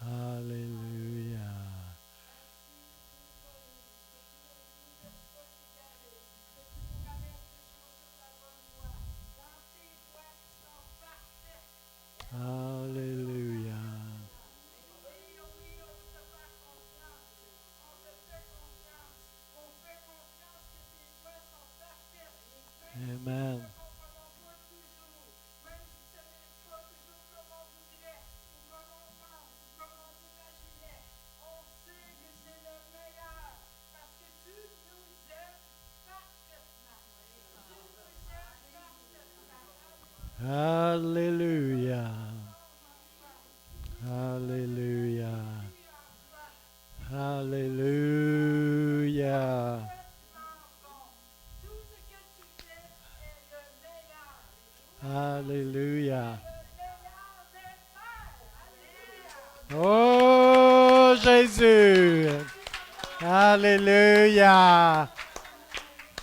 Alléluia. Alléluia. Amen. Alléluia. Alléluia. Alléluia. Alléluia. Oh Jésus. Alléluia.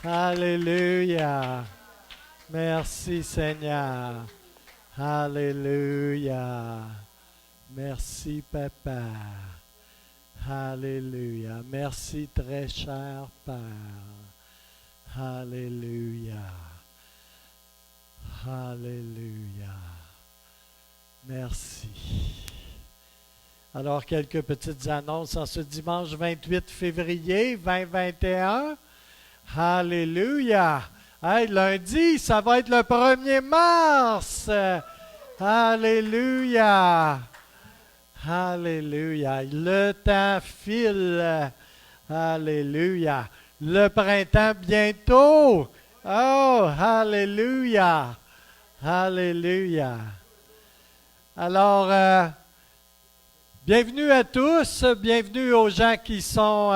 Alléluia. Merci Seigneur. Alléluia. Merci Papa. Alléluia. Merci très cher Père. Alléluia. Alléluia. Merci. Alors, quelques petites annonces en ce dimanche 28 février 2021. Alléluia. Hey, lundi, ça va être le 1er mars. Alléluia. Alléluia. Le temps file. Alléluia. Le printemps bientôt. Oh, alléluia. Alléluia. Alors, bienvenue à tous. Bienvenue aux gens qui sont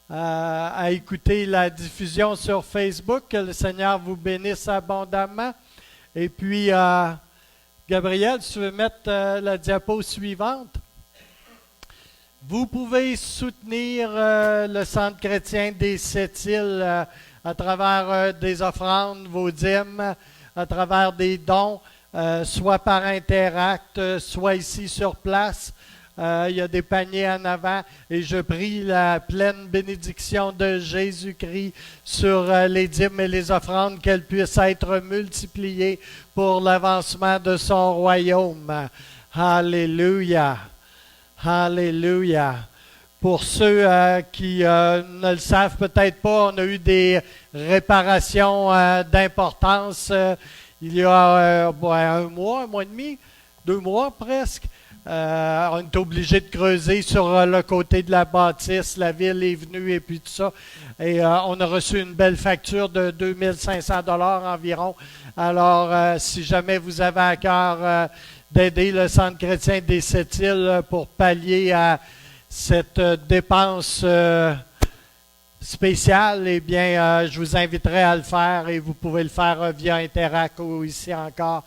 à écouter la diffusion sur Facebook. Que le Seigneur vous bénisse abondamment. Et puis, Gabriel, tu veux mettre la diapo suivante? Vous pouvez soutenir le Centre chrétien des Sept-Îles à travers des offrandes, vos dîmes, à travers des dons, soit par Interact, soit ici sur place. Il y a des paniers en avant et je prie la pleine bénédiction de Jésus-Christ sur les dîmes et les offrandes, qu'elles puissent être multipliées pour l'avancement de son royaume. Alléluia. Alléluia. Pour ceux qui ne le savent peut-être pas, on a eu des réparations d'importance il y a un mois et demi, 2 mois presque. On est obligé de creuser sur le côté de la bâtisse. La ville est venue et puis tout ça. Et on a reçu une belle facture de 2500 $ environ. Alors, si jamais vous avez à cœur d'aider le Centre chrétien des Sept-Îles pour pallier à cette dépense spéciale, eh bien, je vous inviterai à le faire et vous pouvez le faire via Interact ou ici encore.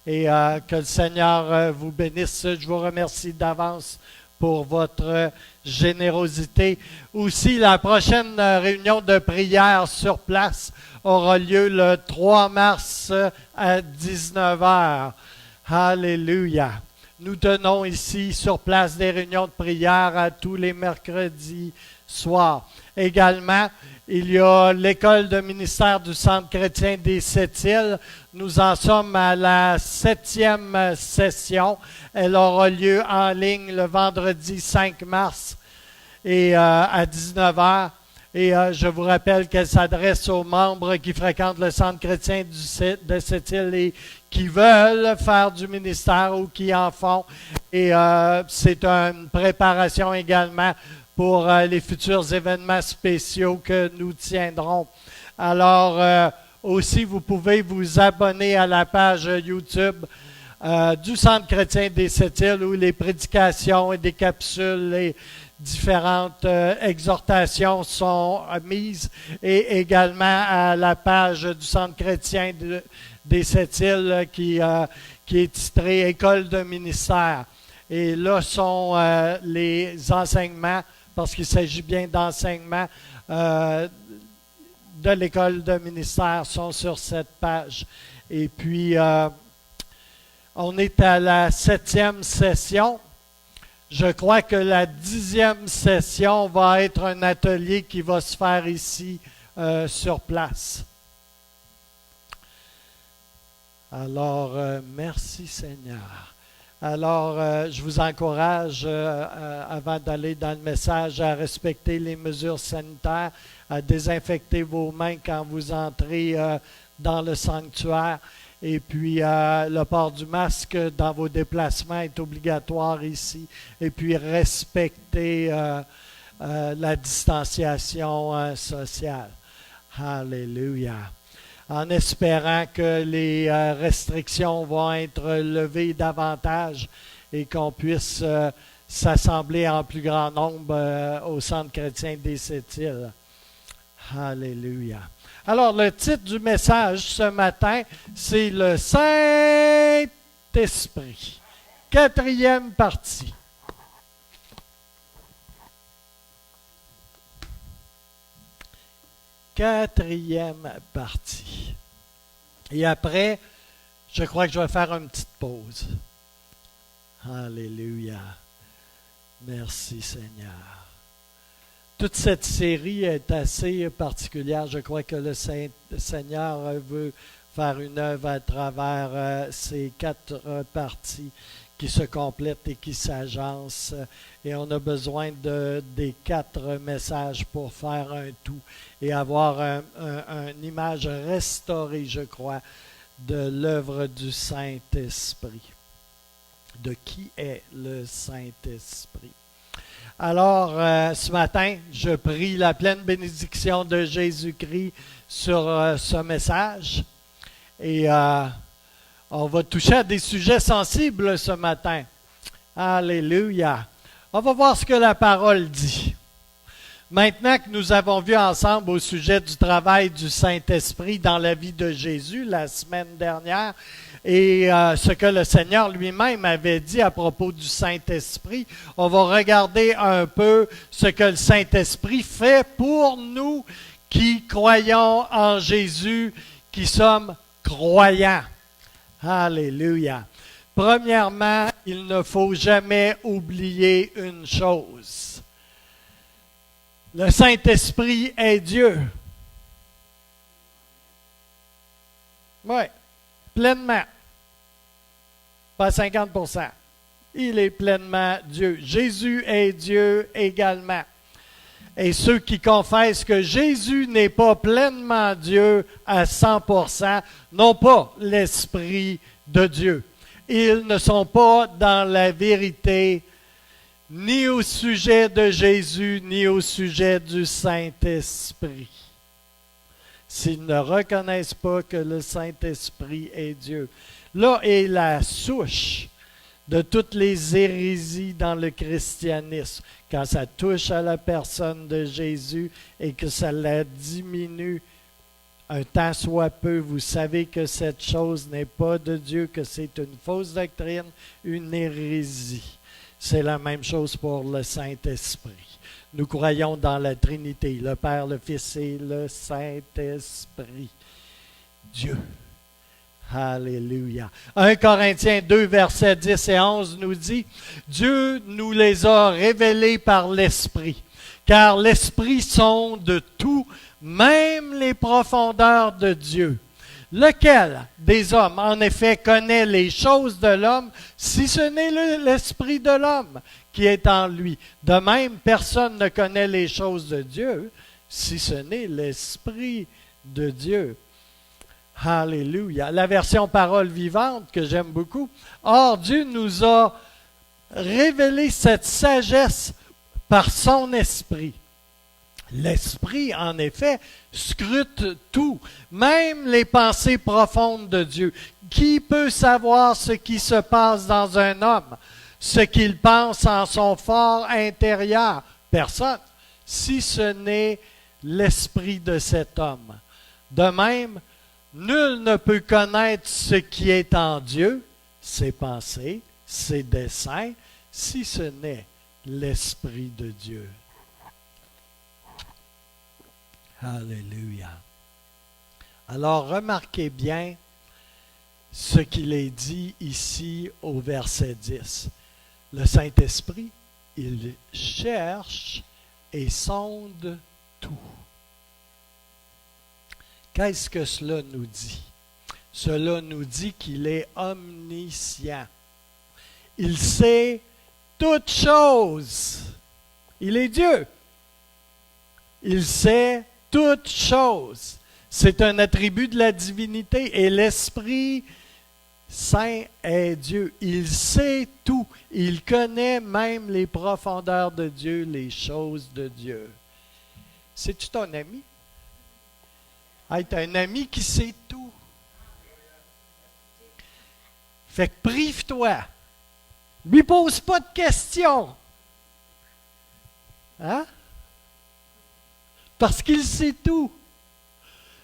Et que le Seigneur vous bénisse. Je vous remercie d'avance pour votre générosité. Aussi, la prochaine réunion de prière sur place aura lieu le 3 mars à 19h. Alléluia. Nous tenons ici sur place des réunions de prière à tous les mercredis soirs. Également, il y a l'école de ministère du Centre chrétien des Sept-Îles. Nous en sommes à la 7e session. Elle aura lieu en ligne le vendredi 5 mars et à 19h. Et je vous rappelle qu'elle s'adresse aux membres qui fréquentent le Centre chrétien de Sept-Îles et qui veulent faire du ministère ou qui en font. Et c'est une préparation également pour les futurs événements spéciaux que nous tiendrons. Alors, aussi, vous pouvez vous abonner à la page YouTube du Centre chrétien des Sept-Îles où les prédications et des capsules, les différentes exhortations sont mises, et également à la page du Centre chrétien des Sept-Îles qui est titrée École de ministère. Et là sont les enseignements, parce qu'il s'agit bien d'enseignements de l'école de ministère, sont sur cette page. Et puis, on est à la 7e session. Je crois que la 10e session va être un atelier qui va se faire ici sur place. Alors, merci Seigneur. Alors, je vous encourage, avant d'aller dans le message, à respecter les mesures sanitaires, à désinfecter vos mains quand vous entrez dans le sanctuaire. Et puis, le port du masque dans vos déplacements est obligatoire ici. Et puis, respecter la distanciation sociale. Alléluia. En espérant que les restrictions vont être levées davantage et qu'on puisse s'assembler en plus grand nombre au Centre chrétien des Sept-Îles. Alléluia. Alors, le titre du message ce matin, c'est le Saint-Esprit. 4e partie. Quatrième partie. Et après, je crois que je vais faire une petite pause. Alléluia. Merci Seigneur. Toute cette série est assez particulière. Je crois que le Seigneur veut faire une œuvre à travers ces 4 parties qui se complètent et qui s'agencent. Et on a besoin des 4 messages pour faire un tout et avoir une image restaurée, je crois, de l'œuvre du Saint-Esprit. De qui est le Saint-Esprit? Alors, ce matin, je prie la pleine bénédiction de Jésus-Christ sur ce message. Et on va toucher à des sujets sensibles ce matin. Alléluia. On va voir ce que la parole dit. Maintenant que nous avons vu ensemble au sujet du travail du Saint-Esprit dans la vie de Jésus la semaine dernière, et ce que le Seigneur lui-même avait dit à propos du Saint-Esprit, on va regarder un peu ce que le Saint-Esprit fait pour nous qui croyons en Jésus, qui sommes croyants. Alléluia. Premièrement, il ne faut jamais oublier une chose. Le Saint-Esprit est Dieu. Oui, pleinement. Pas 50%. Il est pleinement Dieu. Jésus est Dieu également. Et ceux qui confessent que Jésus n'est pas pleinement Dieu à 100% n'ont pas l'Esprit de Dieu. Ils ne sont pas dans la vérité ni au sujet de Jésus, ni au sujet du Saint-Esprit. S'ils ne reconnaissent pas que le Saint-Esprit est Dieu. Là est la souche de toutes les hérésies dans le christianisme. Quand ça touche à la personne de Jésus et que ça la diminue un tant soit peu, vous savez que cette chose n'est pas de Dieu, que c'est une fausse doctrine, une hérésie. C'est la même chose pour le Saint-Esprit. Nous croyons dans la Trinité, le Père, le Fils et le Saint-Esprit. Dieu. Alléluia. 1 Corinthiens 2, versets 10 et 11 nous dit, « Dieu nous les a révélés par l'Esprit, car l'Esprit sonde tout, même les profondeurs de Dieu. Lequel des hommes, en effet, connaît les choses de l'homme, si ce n'est l'Esprit de l'homme qui est en lui? De même, personne ne connaît les choses de Dieu, si ce n'est l'Esprit de Dieu. » Alléluia. La version parole vivante que j'aime beaucoup. Or, Dieu nous a révélé cette sagesse par son Esprit. L'Esprit, en effet, scrute tout, même les pensées profondes de Dieu. Qui peut savoir ce qui se passe dans un homme, ce qu'il pense en son fort intérieur? Personne, si ce n'est l'esprit de cet homme. De même, nul ne peut connaître ce qui est en Dieu, ses pensées, ses desseins, si ce n'est l'Esprit de Dieu. Alléluia. Alors, remarquez bien ce qu'il est dit ici au verset 10. Le Saint-Esprit, il cherche et sonde tout. Qu'est-ce que cela nous dit? Cela nous dit qu'il est omniscient. Il sait toutes choses. Il est Dieu. Il sait toutes choses. C'est un attribut de la divinité et l'Esprit Saint est Dieu. Il sait tout. Il connaît même les profondeurs de Dieu, les choses de Dieu. C'est-tu ton ami? Hey, t'as un ami qui sait tout. Fait que prive-toi. Lui pose pas de questions. Hein? Parce qu'il sait tout.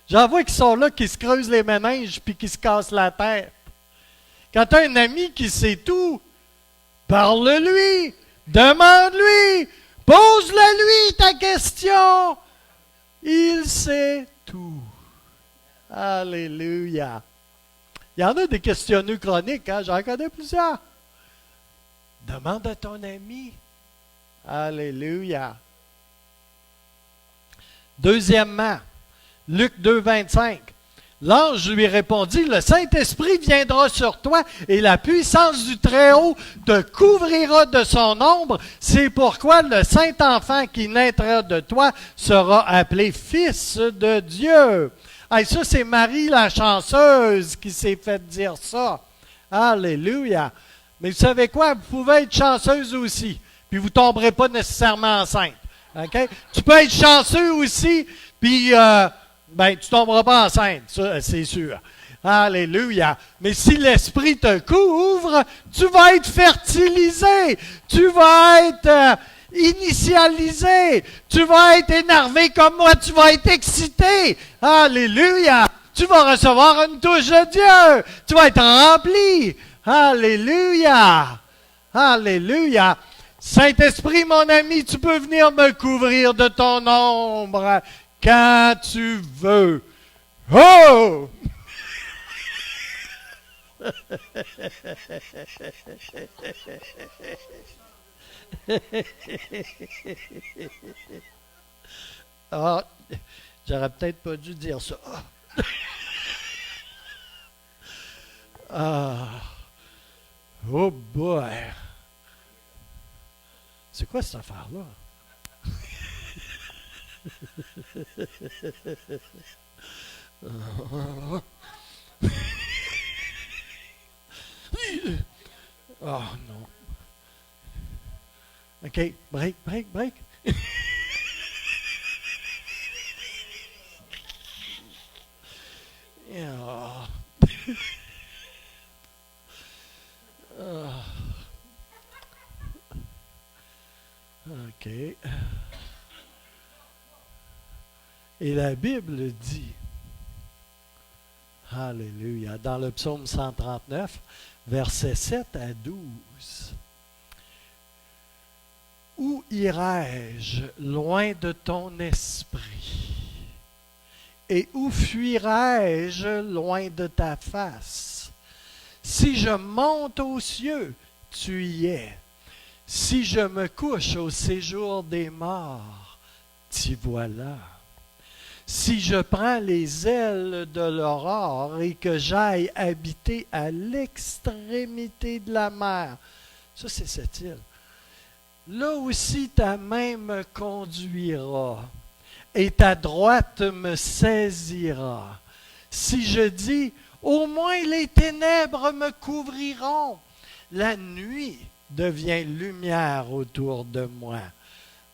J'en vois qui sont là, qui se creusent les méninges puis qui se cassent la tête. Quand tu as un ami qui sait tout, parle-lui, demande-lui, pose-le-lui ta question. Il sait tout. Alléluia. Il y en a des questionneux chroniques, hein? J'en connais plusieurs. Demande à ton ami. Alléluia. Deuxièmement, Luc 2, 25. L'ange lui répondit, le Saint-Esprit viendra sur toi et la puissance du Très-Haut te couvrira de son ombre. C'est pourquoi le Saint-Enfant qui naîtra de toi sera appelé Fils de Dieu. Hey, ça, c'est Marie la chanceuse qui s'est fait dire ça. Alléluia. Mais vous savez quoi? Vous pouvez être chanceuse aussi, puis vous ne tomberez pas nécessairement enceinte. Okay? Tu peux être chanceux aussi, puis tu ne tomberas pas enceinte, ça, c'est sûr. Alléluia. Mais si l'Esprit te couvre, tu vas être fertilisé, tu vas être initialisé, tu vas être énervé comme moi, tu vas être excité. Alléluia. Tu vas recevoir une touche de Dieu, tu vas être rempli. Alléluia. Alléluia. Saint-Esprit, mon ami, tu peux venir me couvrir de ton ombre quand tu veux. Oh! Ah, j'aurais peut-être pas dû dire ça. Ah. Oh boy! C'est quoi cette affaire-là? Oh non. OK, break. Yeah. OK. Et la Bible dit, Alléluia, dans le psaume 139, versets 7 à 12, où irai-je loin de ton esprit? Et où fuirai-je loin de ta face? Si je monte aux cieux, tu y es. Si je me couche au séjour des morts, t'y voilà. Si je prends les ailes de l'aurore et que j'aille habiter à l'extrémité de la mer, ça c'est cette île, là aussi ta main me conduira et ta droite me saisira. Si je dis, au moins les ténèbres me couvriront, la nuit devient lumière autour de moi.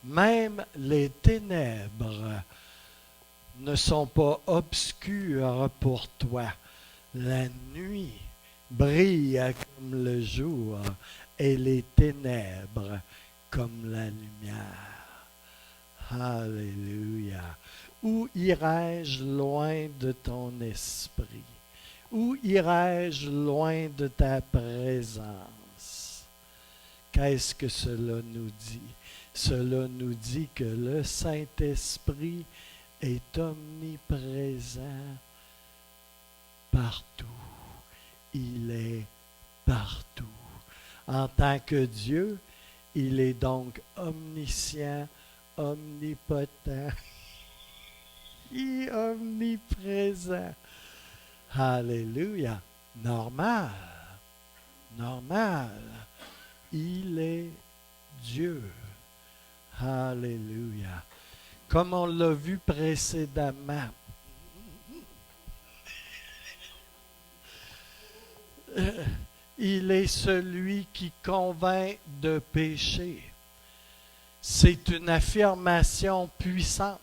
Même les ténèbres ne sont pas obscures pour toi. La nuit brille comme le jour et les ténèbres comme la lumière. Alléluia. Où irai-je loin de ton esprit? Où irai-je loin de ta présence? Qu'est-ce que cela nous dit? Cela nous dit que le Saint-Esprit est omniprésent partout. Il est partout. En tant que Dieu, il est donc omniscient, omnipotent et omniprésent. Alléluia. Normal. Normal. Il est Dieu. Alléluia. Comme on l'a vu précédemment. Il est celui qui convainc de péché. C'est une affirmation puissante.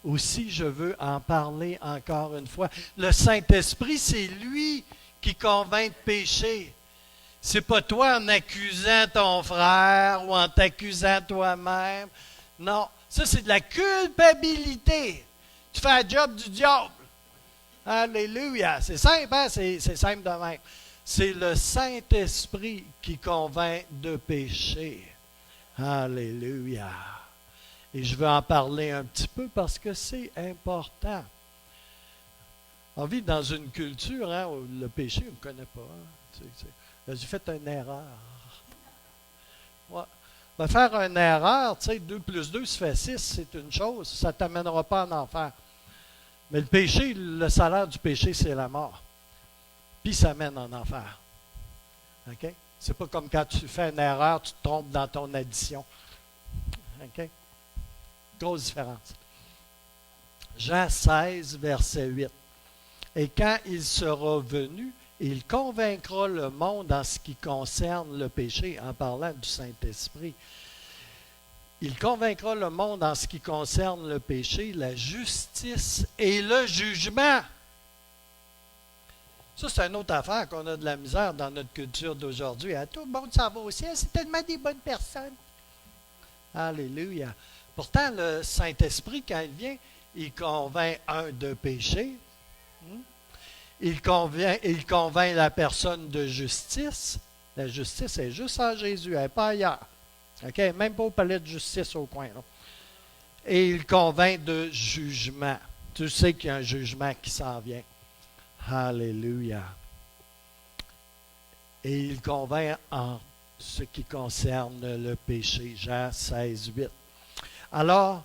Aussi, je veux en parler encore une fois. Le Saint-Esprit, c'est lui qui convainc de péché. C'est pas toi en accusant ton frère ou en t'accusant toi-même. Non, ça c'est de la culpabilité. Tu fais le job du diable. Alléluia. C'est simple, hein? C'est simple de même. C'est le Saint-Esprit qui convainc de péché. Alléluia. Et je veux en parler un petit peu parce que c'est important. On vit dans une culture hein, où le péché, on ne connaît pas. Hein? J'ai fait une erreur. Ouais. Ben, faire une erreur, tu sais, 2 plus 2, ça fait 6, c'est une chose. Ça ne t'amènera pas en enfer. Mais le péché, le salaire du péché, c'est la mort. Puis ça mène en enfer. OK? C'est pas comme quand tu fais une erreur, tu te trompes dans ton addition. OK? Grosse différence. Jean 16, verset 8. Et quand il sera venu, il convaincra le monde en ce qui concerne le péché, en parlant du Saint-Esprit. Il convaincra le monde en ce qui concerne le péché, la justice et le jugement. Ça, c'est une autre affaire qu'on a de la misère dans notre culture d'aujourd'hui. Tout le monde s'en va au ciel, c'est tellement des bonnes personnes. Alléluia. Pourtant, le Saint-Esprit, quand il vient, il convainc un de péché. Il convainc la personne de justice. La justice est juste en Jésus, elle n'est pas ailleurs. Okay? Même pas au palais de justice au coin. Là. Et il convainc de jugement. Tu sais qu'il y a un jugement qui s'en vient. Alléluia. Et il convainc en ce qui concerne le péché. Jean 16, 8. Alors,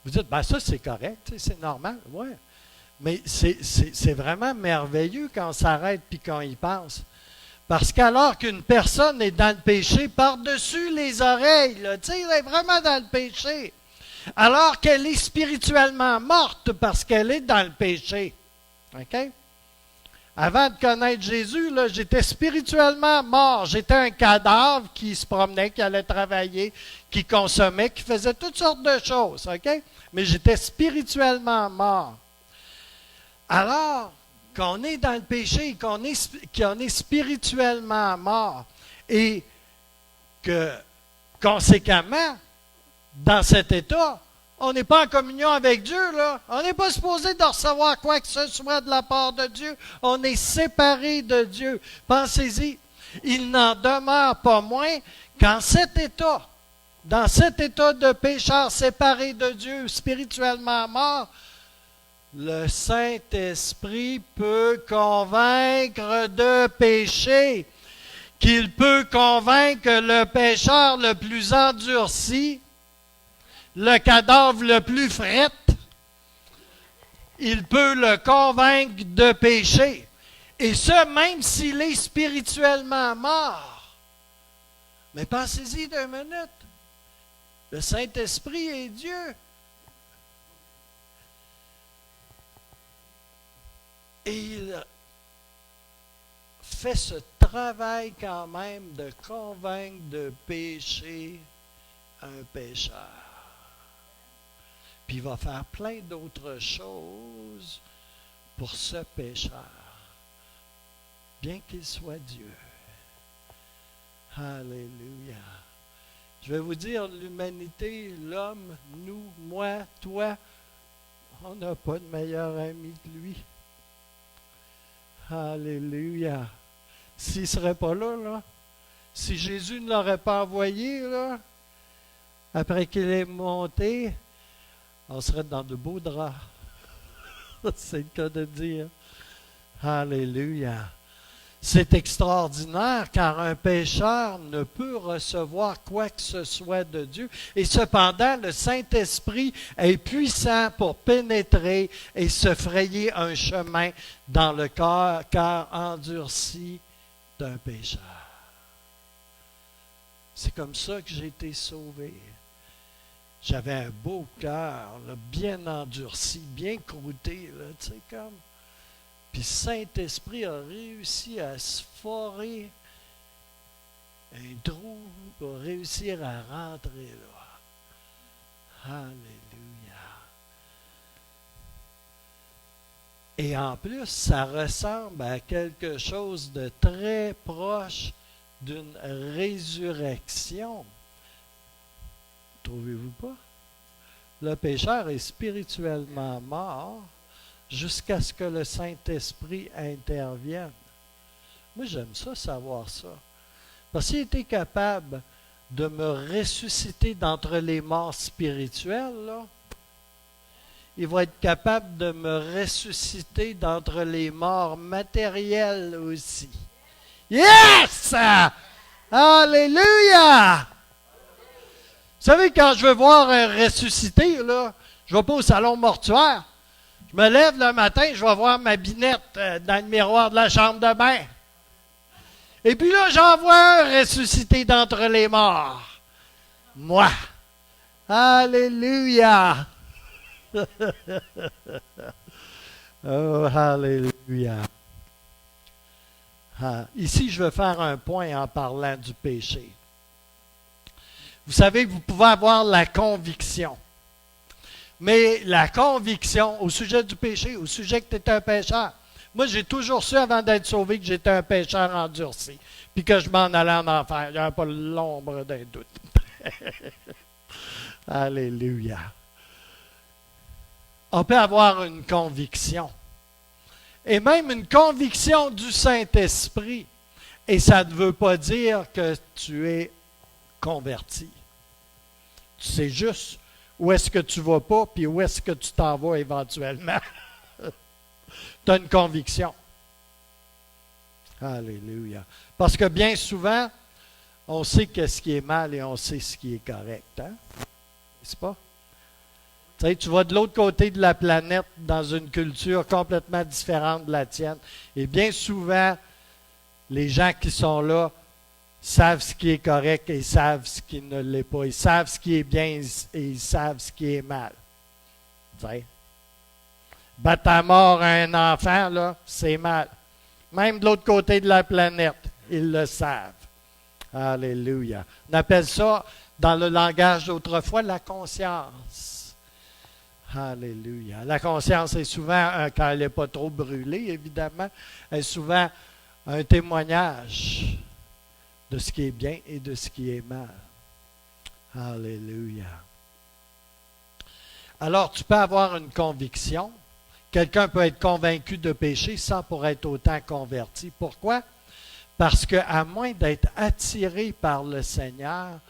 vous dites, ben ça c'est correct, c'est normal. Ouais. Mais c'est vraiment merveilleux quand on s'arrête et qu'on y pense. Parce qu'alors qu'une personne est dans le péché, par-dessus les oreilles, là, elle est vraiment dans le péché. Alors qu'elle est spirituellement morte parce qu'elle est dans le péché. OK? Avant de connaître Jésus, là, j'étais spirituellement mort. J'étais un cadavre qui se promenait, qui allait travailler, qui consommait, qui faisait toutes sortes de choses. OK? Mais j'étais spirituellement mort. Alors qu'on est dans le péché, qu'on est spirituellement mort et que, conséquemment, dans cet état, on n'est pas en communion avec Dieu, là. On n'est pas supposé de recevoir quoi que ce soit de la part de Dieu. On est séparé de Dieu. Pensez-y, il n'en demeure pas moins qu'en cet état, dans cet état de pécheur séparé de Dieu, spirituellement mort, le Saint-Esprit peut convaincre de péché, qu'il peut convaincre le pécheur le plus endurci, le cadavre le plus fret, il peut le convaincre de péché. Et ce, même s'il est spirituellement mort. Mais pensez-y 2 minutes. Le Saint-Esprit est Dieu. Et il fait ce travail quand même de convaincre de péché un pécheur. Puis il va faire plein d'autres choses pour ce pécheur, bien qu'il soit Dieu. Alléluia. Je vais vous dire, l'humanité, l'homme, nous, moi, toi, on n'a pas de meilleur ami que lui. Alléluia. S'il ne serait pas là, si Jésus ne l'aurait pas envoyé, là, après qu'il est monté, on serait dans de beaux draps. C'est le cas de dire. Alléluia. C'est extraordinaire car un pécheur ne peut recevoir quoi que ce soit de Dieu. Et cependant, le Saint-Esprit est puissant pour pénétrer et se frayer un chemin dans le cœur endurci d'un pécheur. C'est comme ça que j'ai été sauvé. J'avais un beau cœur, là, bien endurci, bien croûté, là, tu sais, comme. Puis Saint-Esprit a réussi à se forer un trou pour réussir à rentrer là. Alléluia. Et en plus, ça ressemble à quelque chose de très proche d'une résurrection. Trouvez-vous pas? Le pécheur est spirituellement mort jusqu'à ce que le Saint-Esprit intervienne. Moi, j'aime ça, savoir ça. Parce qu'il était capable de me ressusciter d'entre les morts spirituels, là, il va être capable de me ressusciter d'entre les morts matériels aussi. Yes! Alléluia! Vous savez, quand je veux voir un ressuscité, là, je ne vais pas au salon mortuaire. Je me lève le matin, je vais voir ma binette dans le miroir de la chambre de bain. Et puis là, j'en vois un ressuscité d'entre les morts. Moi. Alléluia. Oh, alléluia. Ici, je veux faire un point en parlant du péché. Vous savez que vous pouvez avoir la conviction. Mais la conviction au sujet du péché, au sujet que tu es un pécheur. Moi, j'ai toujours su avant d'être sauvé que j'étais un pécheur endurci, puis que je m'en allais en enfer. Il n'y avait pas l'ombre d'un doute. Alléluia. On peut avoir une conviction. Et même une conviction du Saint-Esprit. Et ça ne veut pas dire que tu es converti. Tu sais juste où est-ce que tu ne vas pas, puis où est-ce que tu t'en vas éventuellement. Tu as une conviction. Alléluia. Parce que bien souvent, on sait qu'est-ce qui est mal et on sait ce qui est correct. Hein? N'est-ce pas? Tu sais, tu vas de l'autre côté de la planète dans une culture complètement différente de la tienne. Et bien souvent, les gens qui sont là savent ce qui est correct et savent ce qui ne l'est pas. Ils savent ce qui est bien et ils savent ce qui est mal. Tu sais? Battre à mort un enfant, là, c'est mal. Même de l'autre côté de la planète, ils le savent. Alléluia. On appelle ça, dans le langage d'autrefois, la conscience. Alléluia. La conscience est souvent, quand elle n'est pas trop brûlée, évidemment, est souvent un témoignage de ce qui est bien et de ce qui est mal. Alléluia. Alors, tu peux avoir une conviction. Quelqu'un peut être convaincu de péché sans pour être autant converti. Pourquoi? Parce qu'à moins d'être attiré par le Seigneur,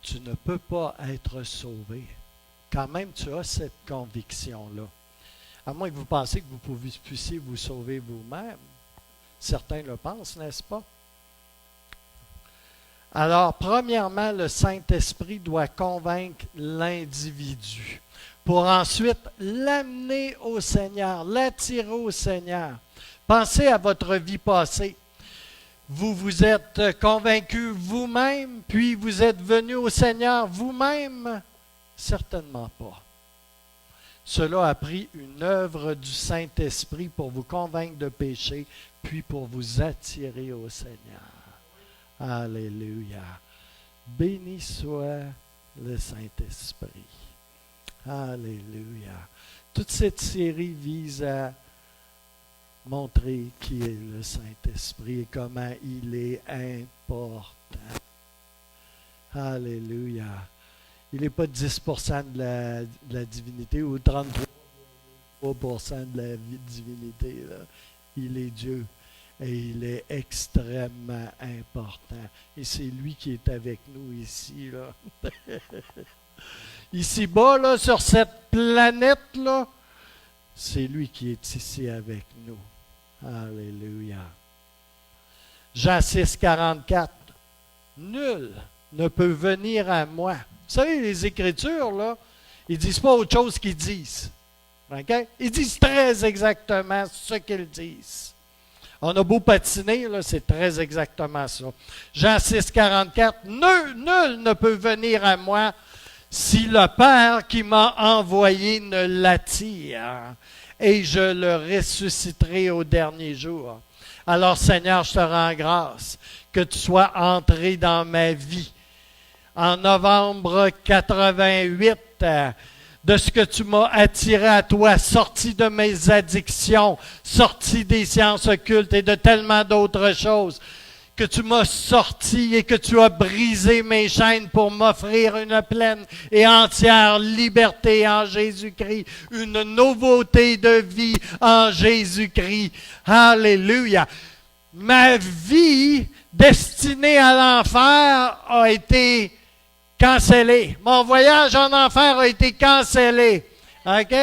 tu ne peux pas être sauvé. Quand même, tu as cette conviction-là. À moins que vous pensiez que vous puissiez vous sauver vous-même. Certains le pensent, n'est-ce pas? Alors, premièrement, le Saint-Esprit doit convaincre l'individu pour ensuite l'amener au Seigneur, l'attirer au Seigneur. Pensez à votre vie passée. Vous vous êtes convaincu vous-même, puis vous êtes venu au Seigneur vous-même? Certainement pas. Cela a pris une œuvre du Saint-Esprit pour vous convaincre de péché, puis pour vous attirer au Seigneur. Alléluia. Béni soit le Saint-Esprit. Alléluia. Toute cette série vise à montrer qui est le Saint-Esprit et comment il est important. Alléluia. Il n'est pas 10% de la divinité ou 33% de la divinité. Là. Il est Dieu et il est extrêmement important. Et c'est lui qui est avec nous ici. Là. Ici-bas, là, sur cette planète-là, c'est lui qui est ici avec nous. Alléluia. Jean 6, 44. Nul ne peut venir à moi. Vous savez, les Écritures, là, ils ne disent pas autre chose qu'ils disent. Okay? Ils disent très exactement ce qu'ils disent. On a beau patiner, là, c'est très exactement ça. Jean 6, 44. Nul ne peut venir à moi si le Père qui m'a envoyé ne l'attire, et je le ressusciterai au dernier jour. Alors, Seigneur, je te rends grâce que tu sois entré dans ma vie. En novembre 88, de ce que tu m'as attiré à toi, sorti de mes addictions, sorti des sciences occultes et de tellement d'autres choses, que tu m'as sorti et que tu as brisé mes chaînes pour m'offrir une pleine et entière liberté en Jésus-Christ, une nouveauté de vie en Jésus-Christ. Alléluia. Ma vie destinée à l'enfer a été cancellée. Mon voyage en enfer a été cancellé. OK?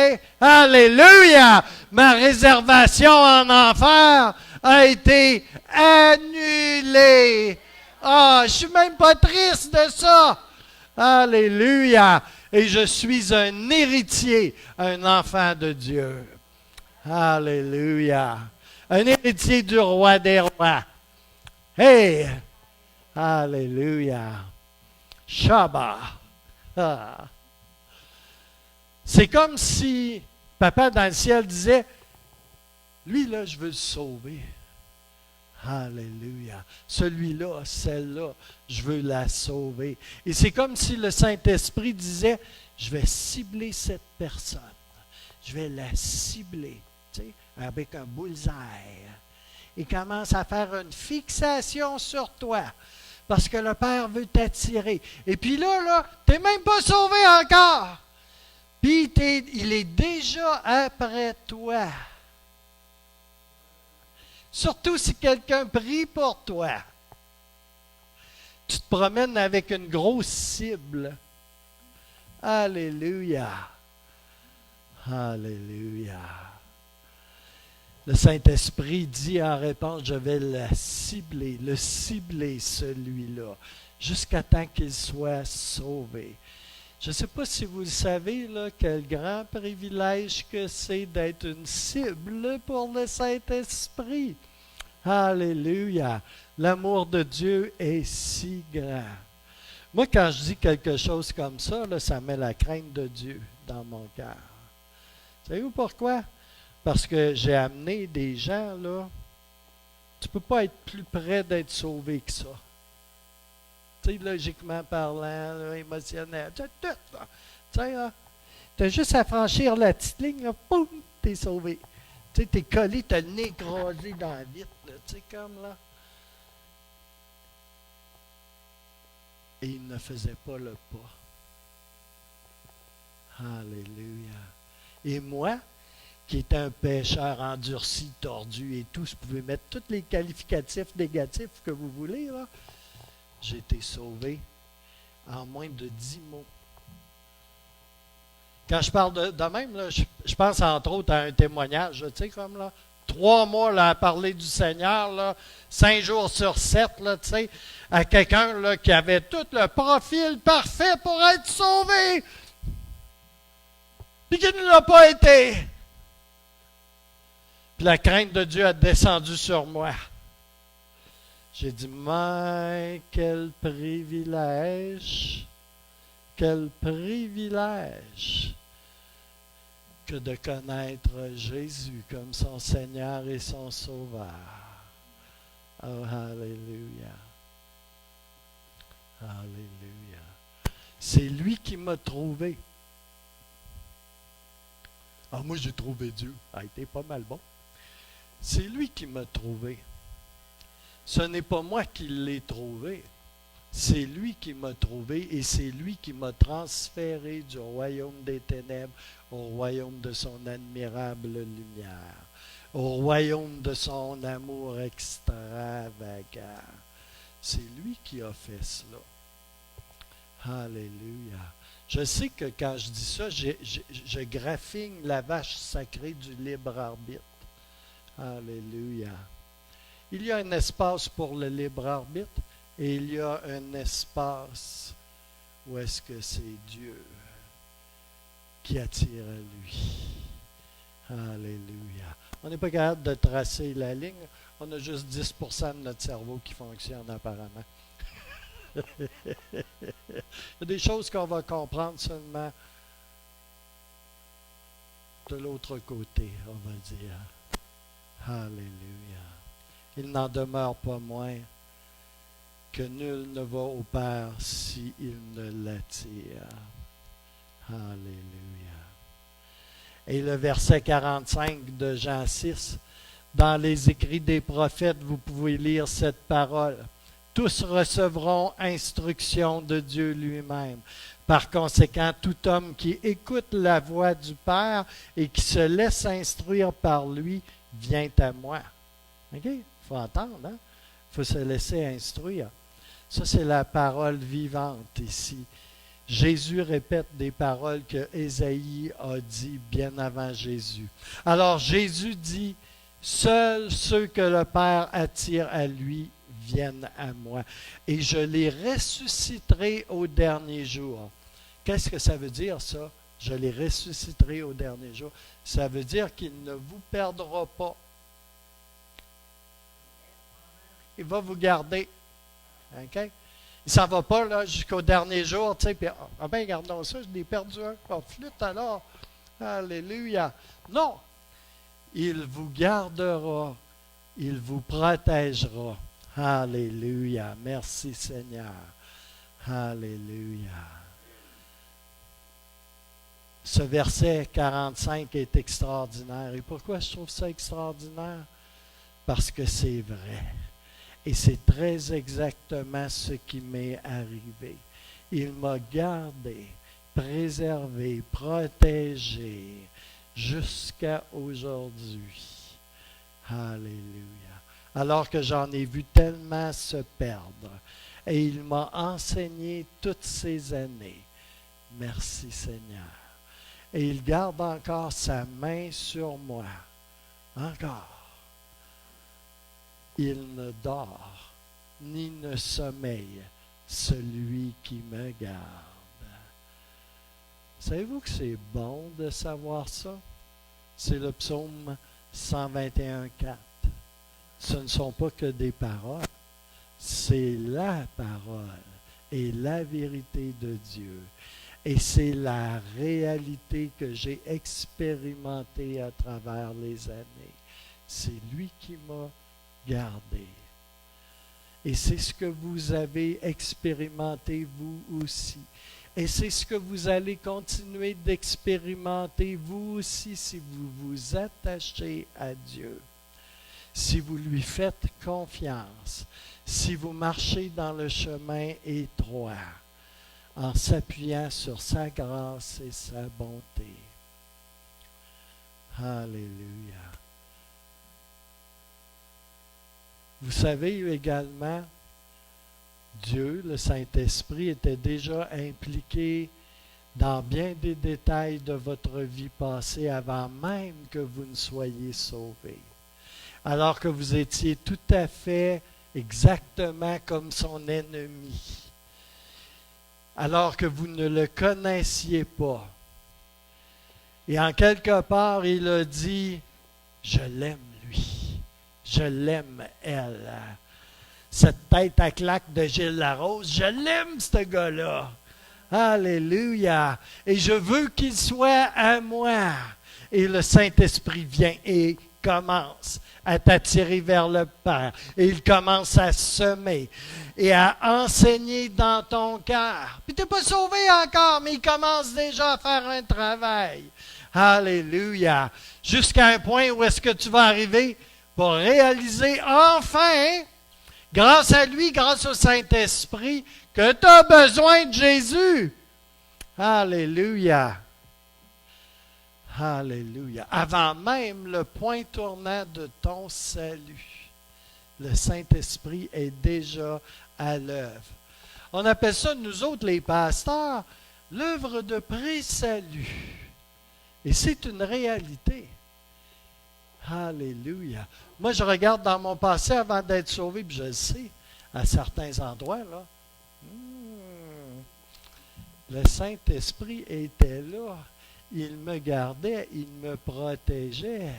Alléluia! Ma réservation en enfer a été annulée. Ah, je suis même pas triste de ça. Alléluia! Et je suis un héritier, un enfant de Dieu. Alléluia! Un héritier du roi des rois. Hey! Alléluia! Shabbat! Ah. C'est comme si Papa dans le ciel disait, lui là, je veux le sauver. Alléluia. Celui-là, celle-là, je veux la sauver. Et c'est comme si le Saint-Esprit disait, je vais cibler cette personne. Je vais la cibler, tu sais, avec un bullseye. Il commence à faire une fixation sur toi. Parce que le Père veut t'attirer. Et puis là, tu n'es même pas sauvé encore. Puis il est déjà après toi. Surtout si quelqu'un prie pour toi. Tu te promènes avec une grosse cible. Alléluia. Alléluia. Le Saint-Esprit dit en réponse, je vais le cibler celui-là, jusqu'à temps qu'il soit sauvé. Je ne sais pas si vous le savez, là, quel grand privilège que c'est d'être une cible pour le Saint-Esprit. Alléluia. L'amour de Dieu est si grand. Moi, quand je dis quelque chose comme ça, là, ça met la crainte de Dieu dans mon cœur. Savez-vous pourquoi? Parce que j'ai amené des gens, là, tu ne peux pas être plus près d'être sauvé que ça. Tu sais, logiquement parlant, là, émotionnel, tout, là. Tu sais, tu as juste à franchir la petite ligne, là, poum, tu es sauvé. Tu sais, tu es collé, tu as le nez écrasé dans la vitre, là, tu sais, comme là. Et il ne faisait pas le pas. Alléluia. Et moi, qui était un pécheur endurci, tordu et tout, vous pouvez mettre tous les qualificatifs négatifs que vous voulez, là. J'ai été sauvé en moins de 10 mots. Quand je parle de même, là, je pense entre autres à un témoignage, tu sais, comme là, 3 mois là, à parler du Seigneur, là, 5 jours sur 7, là, tu sais, à quelqu'un là, qui avait tout le profil parfait pour être sauvé, puis qui ne l'a pas été. Puis la crainte de Dieu a descendu sur moi. J'ai dit, mais quel privilège que de connaître Jésus comme son Seigneur et son Sauveur. Oh, alléluia. Alléluia. C'est lui qui m'a trouvé. Ah, moi, j'ai trouvé Dieu. Ah, il était pas mal bon. C'est lui qui m'a trouvé. Ce n'est pas moi qui l'ai trouvé. C'est lui qui m'a trouvé et c'est lui qui m'a transféré du royaume des ténèbres au royaume de son admirable lumière, au royaume de son amour extravagant. C'est lui qui a fait cela. Alléluia. Je sais que quand je dis ça, je graphine la vache sacrée du libre arbitre. Alléluia. Il y a un espace pour le libre arbitre et il y a un espace où est-ce que c'est Dieu qui attire à lui. Alléluia. On n'est pas capable de tracer la ligne. On a juste 10% de notre cerveau qui fonctionne apparemment. Il y a des choses qu'on va comprendre seulement de l'autre côté, on va dire. Alléluia. Il n'en demeure pas moins que nul ne va au Père s'il ne l'attire. Alléluia. Et le verset 45 de Jean 6, dans les écrits des prophètes, vous pouvez lire cette parole. Tous recevront instruction de Dieu lui-même. Par conséquent, tout homme qui écoute la voix du Père et qui se laisse instruire par lui vient à moi. OK? Il faut entendre, hein? Il faut se laisser instruire. Ça, c'est la parole vivante ici. Jésus répète des paroles que Ésaïe a dit bien avant Jésus. Alors, Jésus dit, « Seuls ceux que le Père attire à lui viennent à moi, et je les ressusciterai au dernier jour. » Qu'est-ce que ça veut dire, ça? Je les ressusciterai au dernier jour. Ça veut dire qu'il ne vous perdra pas. Il va vous garder. OK? Il ne s'en va pas là, jusqu'au dernier jour, tu sais, puis, ah ben, gardons ça, je l'ai perdu un. Oh, flûte alors. Alléluia. Non. Il vous gardera. Il vous protégera. Alléluia. Merci Seigneur. Alléluia. Ce verset 45 est extraordinaire. Et pourquoi je trouve ça extraordinaire? Parce que c'est vrai. Et c'est très exactement ce qui m'est arrivé. Il m'a gardé, préservé, protégé jusqu'à aujourd'hui. Alléluia. Alors que j'en ai vu tellement se perdre. Et il m'a enseigné toutes ces années. Merci Seigneur. Et il garde encore sa main sur moi. Encore. Il ne dort, ni ne sommeille, celui qui me garde. Savez-vous que c'est bon de savoir ça? C'est le psaume 121, 4. Ce ne sont pas que des paroles, c'est la parole et la vérité de Dieu. Et c'est la réalité que j'ai expérimentée à travers les années. C'est lui qui m'a gardé. Et c'est ce que vous avez expérimenté vous aussi. Et c'est ce que vous allez continuer d'expérimenter vous aussi si vous vous attachez à Dieu. Si vous lui faites confiance, si vous marchez dans le chemin étroit, en s'appuyant sur sa grâce et sa bonté. Alléluia. Vous savez également, Dieu, le Saint-Esprit, était déjà impliqué dans bien des détails de votre vie passée avant même que vous ne soyez sauvés. Alors que vous étiez tout à fait exactement comme son ennemi. Alors que vous ne le connaissiez pas. Et en quelque part, il a dit, je l'aime lui, je l'aime elle. Cette tête à claque de Gilles Larose, je l'aime ce gars-là. Alléluia. Et je veux qu'il soit à moi. Et le Saint-Esprit vient et commence à t'attirer vers le Père. Et il commence à semer et à enseigner dans ton cœur. Puis tu n'es pas sauvé encore, mais il commence déjà à faire un travail. Alléluia. Jusqu'à un point où est-ce que tu vas arriver pour réaliser enfin, grâce à lui, grâce au Saint-Esprit, que tu as besoin de Jésus. Alléluia. Alléluia. Avant même le point tournant de ton salut, le Saint-Esprit est déjà à l'œuvre. On appelle ça, nous autres, les pasteurs, l'œuvre de pré-salut. Et c'est une réalité. Alléluia. Moi, je regarde dans mon passé avant d'être sauvé, puis je le sais, à certains endroits, là. Le Saint-Esprit était là. Il me gardait, il me protégeait.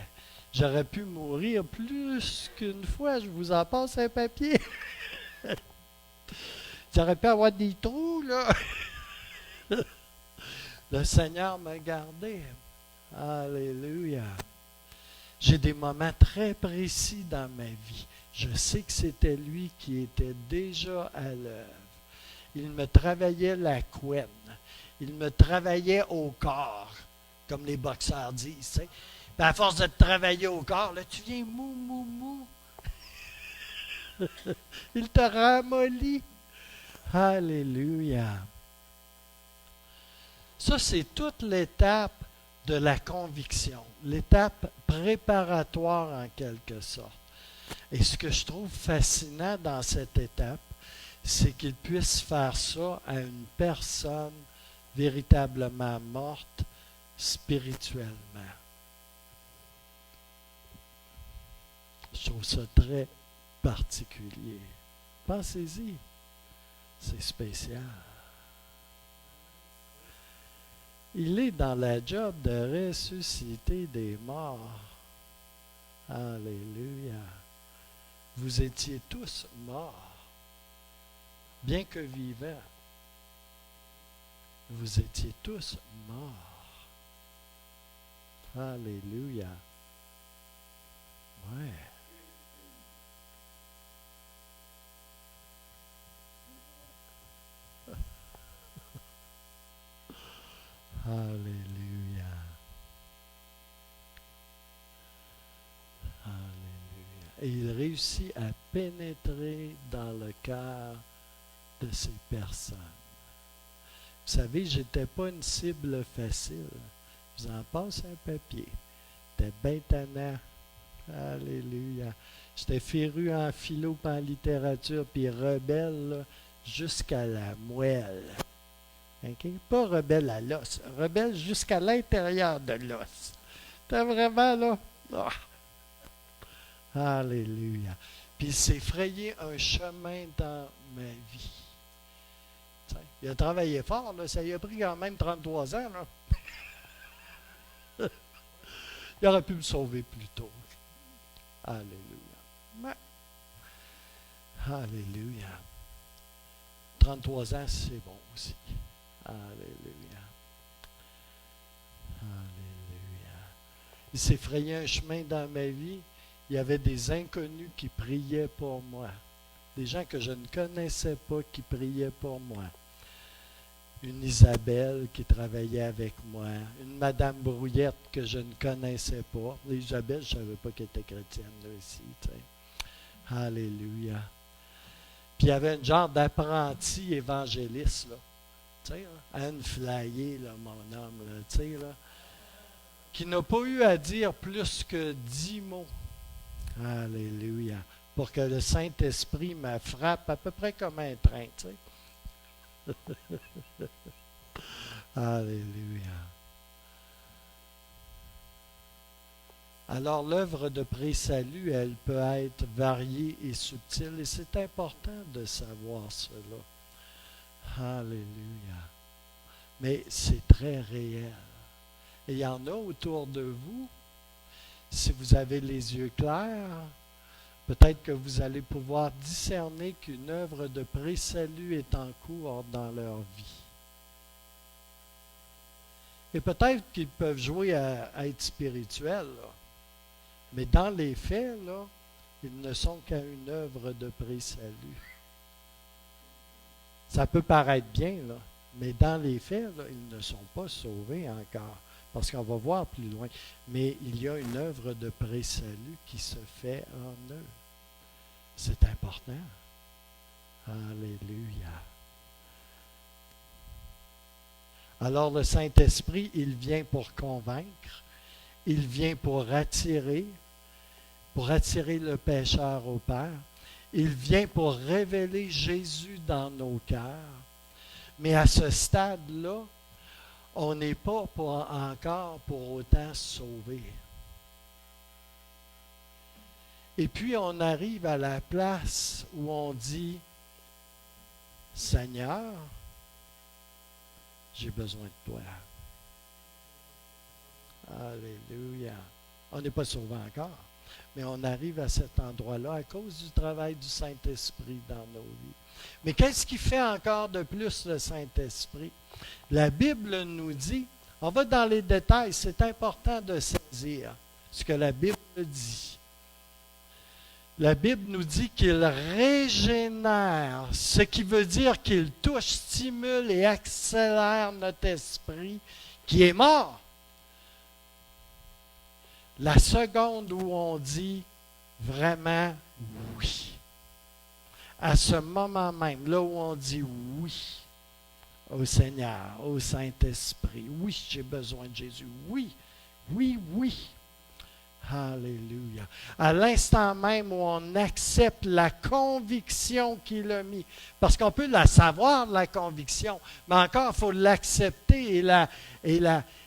J'aurais pu mourir plus qu'une fois. Je vous en passe un papier. J'aurais pu avoir des trous, là. Le Seigneur m'a gardé. Alléluia. J'ai des moments très précis dans ma vie. Je sais que c'était lui qui était déjà à l'œuvre. Il me travaillait la couenne. Il me travaillait au corps, comme les boxeurs disent. Tu sais. Puis à force de te travailler au corps, là, tu viens mou, mou, mou. Il te ramollit. Alléluia. Ça, c'est toute l'étape de la conviction, l'étape préparatoire en quelque sorte. Et ce que je trouve fascinant dans cette étape, c'est qu'il puisse faire ça à une personne véritablement morte spirituellement. Je trouve ça très particulier. Pensez-y, c'est spécial. Il est dans la job de ressusciter des morts. Alléluia. Vous étiez tous morts, bien que vivants. Vous étiez tous morts. Alléluia. Ouais. Alléluia. Alléluia. Et il réussit à pénétrer dans le cœur de ces personnes. Vous savez, je n'étais pas une cible facile. Je vous en passe un papier. J'étais bien tannant. Alléluia. J'étais féru en philo et en littérature, puis rebelle là, jusqu'à la moelle. Okay? Pas rebelle à l'os, rebelle jusqu'à l'intérieur de l'os. C'était vraiment là. Oh. Alléluia. Puis il s'est frayé un chemin dans ma vie. T'sais, il a travaillé fort, là, ça lui a pris quand même 33 ans. Là. Il aurait pu me sauver plus tôt. Alléluia. Mais, alléluia. 33 ans, c'est bon aussi. Alléluia. Alléluia. Il s'est frayé un chemin dans ma vie. Il y avait des inconnus qui priaient pour moi. Des gens que je ne connaissais pas qui priaient pour moi. Une Isabelle qui travaillait avec moi. Une Madame Brouillette que je ne connaissais pas. Isabelle, je ne savais pas qu'elle était chrétienne là aussi. T'sais. Alléluia. Puis il y avait un genre d'apprenti évangéliste, là. Tu sais, Anne Flyer, là, mon homme, là, tu sais, là, qui n'a pas eu à dire plus que 10 mots. Alléluia. Pour que le Saint-Esprit me frappe à peu près comme un train, tu sais. Alléluia. Alors, l'œuvre de pré-salut, elle peut être variée et subtile, et c'est important de savoir cela. Alléluia. Mais c'est très réel. Et il y en a autour de vous. Si vous avez les yeux clairs, peut-être que vous allez pouvoir discerner qu'une œuvre de pré-salut est en cours dans leur vie. Et peut-être qu'ils peuvent jouer à être spirituels, là. Mais dans les faits, là, ils ne sont qu'à une œuvre de pré-salut. Ça peut paraître bien, là, mais dans les faits, là, ils ne sont pas sauvés encore. Parce qu'on va voir plus loin. Mais il y a une œuvre de pré-salut qui se fait en eux. C'est important. Alléluia. Alors le Saint-Esprit, il vient pour convaincre, il vient pour attirer le pécheur au Père, il vient pour révéler Jésus dans nos cœurs. Mais à ce stade-là, on n'est pas encore pour autant sauvé. Et puis on arrive à la place où on dit, Seigneur, j'ai besoin de toi. Alléluia. On n'est pas sauvé encore, mais on arrive à cet endroit-là à cause du travail du Saint-Esprit dans nos vies. Mais qu'est-ce qui fait encore de plus le Saint-Esprit? La Bible nous dit, on va dans les détails, c'est important de saisir ce que la Bible dit. La Bible nous dit qu'il régénère, ce qui veut dire qu'il touche, stimule et accélère notre esprit qui est mort. La seconde où on dit vraiment oui. À ce moment même, là où on dit oui au Seigneur, au Saint-Esprit, oui, j'ai besoin de Jésus, oui, oui, oui. Alléluia. À l'instant même où on accepte la conviction qu'il a mis, parce qu'on peut la savoir, la conviction, mais encore, il faut l'accepter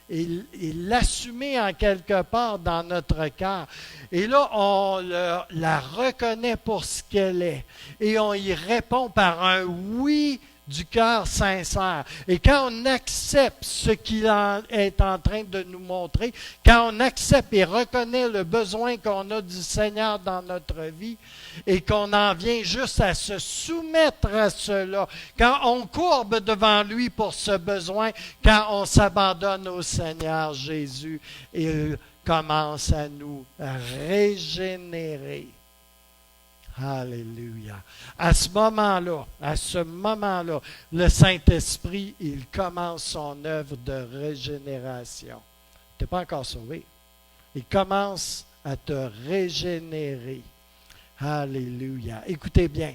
et l'assumer en quelque part dans notre cœur. Et là, on la reconnaît pour ce qu'elle est. Et on y répond par un oui du cœur sincère. Et quand on accepte ce qu'il est en train de nous montrer, quand on accepte et reconnaît le besoin qu'on a du Seigneur dans notre vie, et qu'on en vient juste à se soumettre à cela, quand on courbe devant lui pour ce besoin, quand on s'abandonne au Seigneur Jésus, il commence à nous régénérer. Alléluia. À ce moment-là, le Saint-Esprit, il commence son œuvre de régénération. Tu n'es pas encore sauvé. Il commence à te régénérer. Alléluia. Écoutez bien.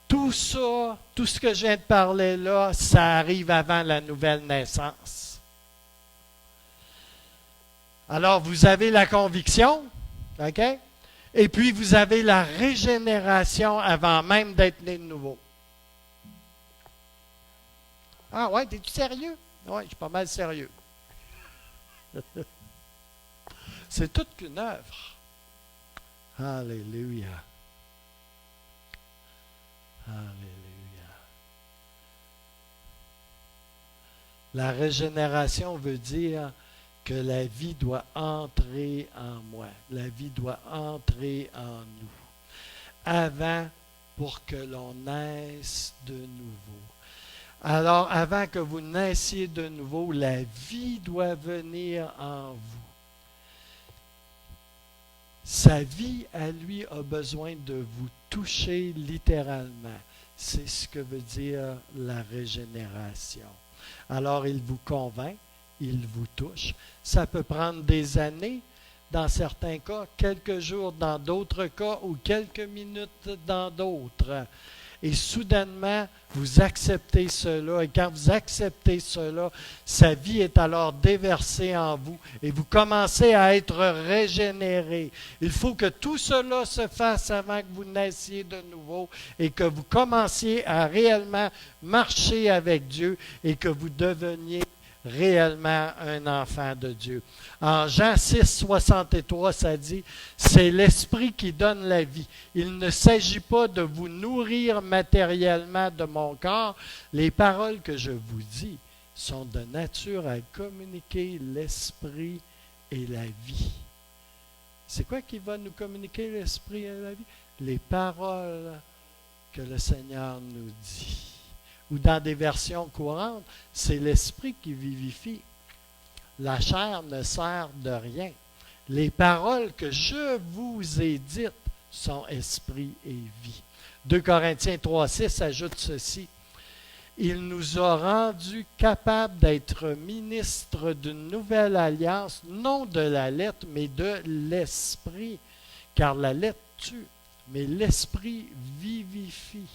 Tout ça, tout ce que je viens de parler là, ça arrive avant la nouvelle naissance. Alors, vous avez la conviction, OK? Et puis, vous avez la régénération avant même d'être né de nouveau. Ah ouais, t'es-tu sérieux? Oui, je suis pas mal sérieux. C'est toute qu'une œuvre. Alléluia. Alléluia. La régénération veut dire que la vie doit entrer en moi. La vie doit entrer en nous. Avant, pour que l'on naisse de nouveau. Alors, avant que vous naissiez de nouveau, la vie doit venir en vous. Sa vie, à lui, a besoin de vous toucher littéralement. C'est ce que veut dire la régénération. Alors, il vous convainc. Il vous touche. Ça peut prendre des années, dans certains cas, quelques jours dans d'autres cas, ou quelques minutes dans d'autres. Et soudainement, vous acceptez cela. Et quand vous acceptez cela, sa vie est alors déversée en vous. Et vous commencez à être régénéré. Il faut que tout cela se fasse avant que vous naissiez de nouveau et que vous commenciez à réellement marcher avec Dieu et que vous deveniez réellement un enfant de Dieu. En Jean 6, 63, ça dit, c'est l'Esprit qui donne la vie. Il ne s'agit pas de vous nourrir matériellement de mon corps. Les paroles que je vous dis sont de nature à communiquer l'Esprit et la vie. C'est quoi qui va nous communiquer l'Esprit et la vie? Les paroles que le Seigneur nous dit. Ou dans des versions courantes, c'est l'Esprit qui vivifie. La chair ne sert de rien. Les paroles que je vous ai dites sont esprit et vie. 2 Corinthiens 3,6 ajoute ceci. Il nous a rendus capables d'être ministres d'une nouvelle alliance, non de la lettre, mais de l'esprit. Car la lettre tue, mais l'esprit vivifie.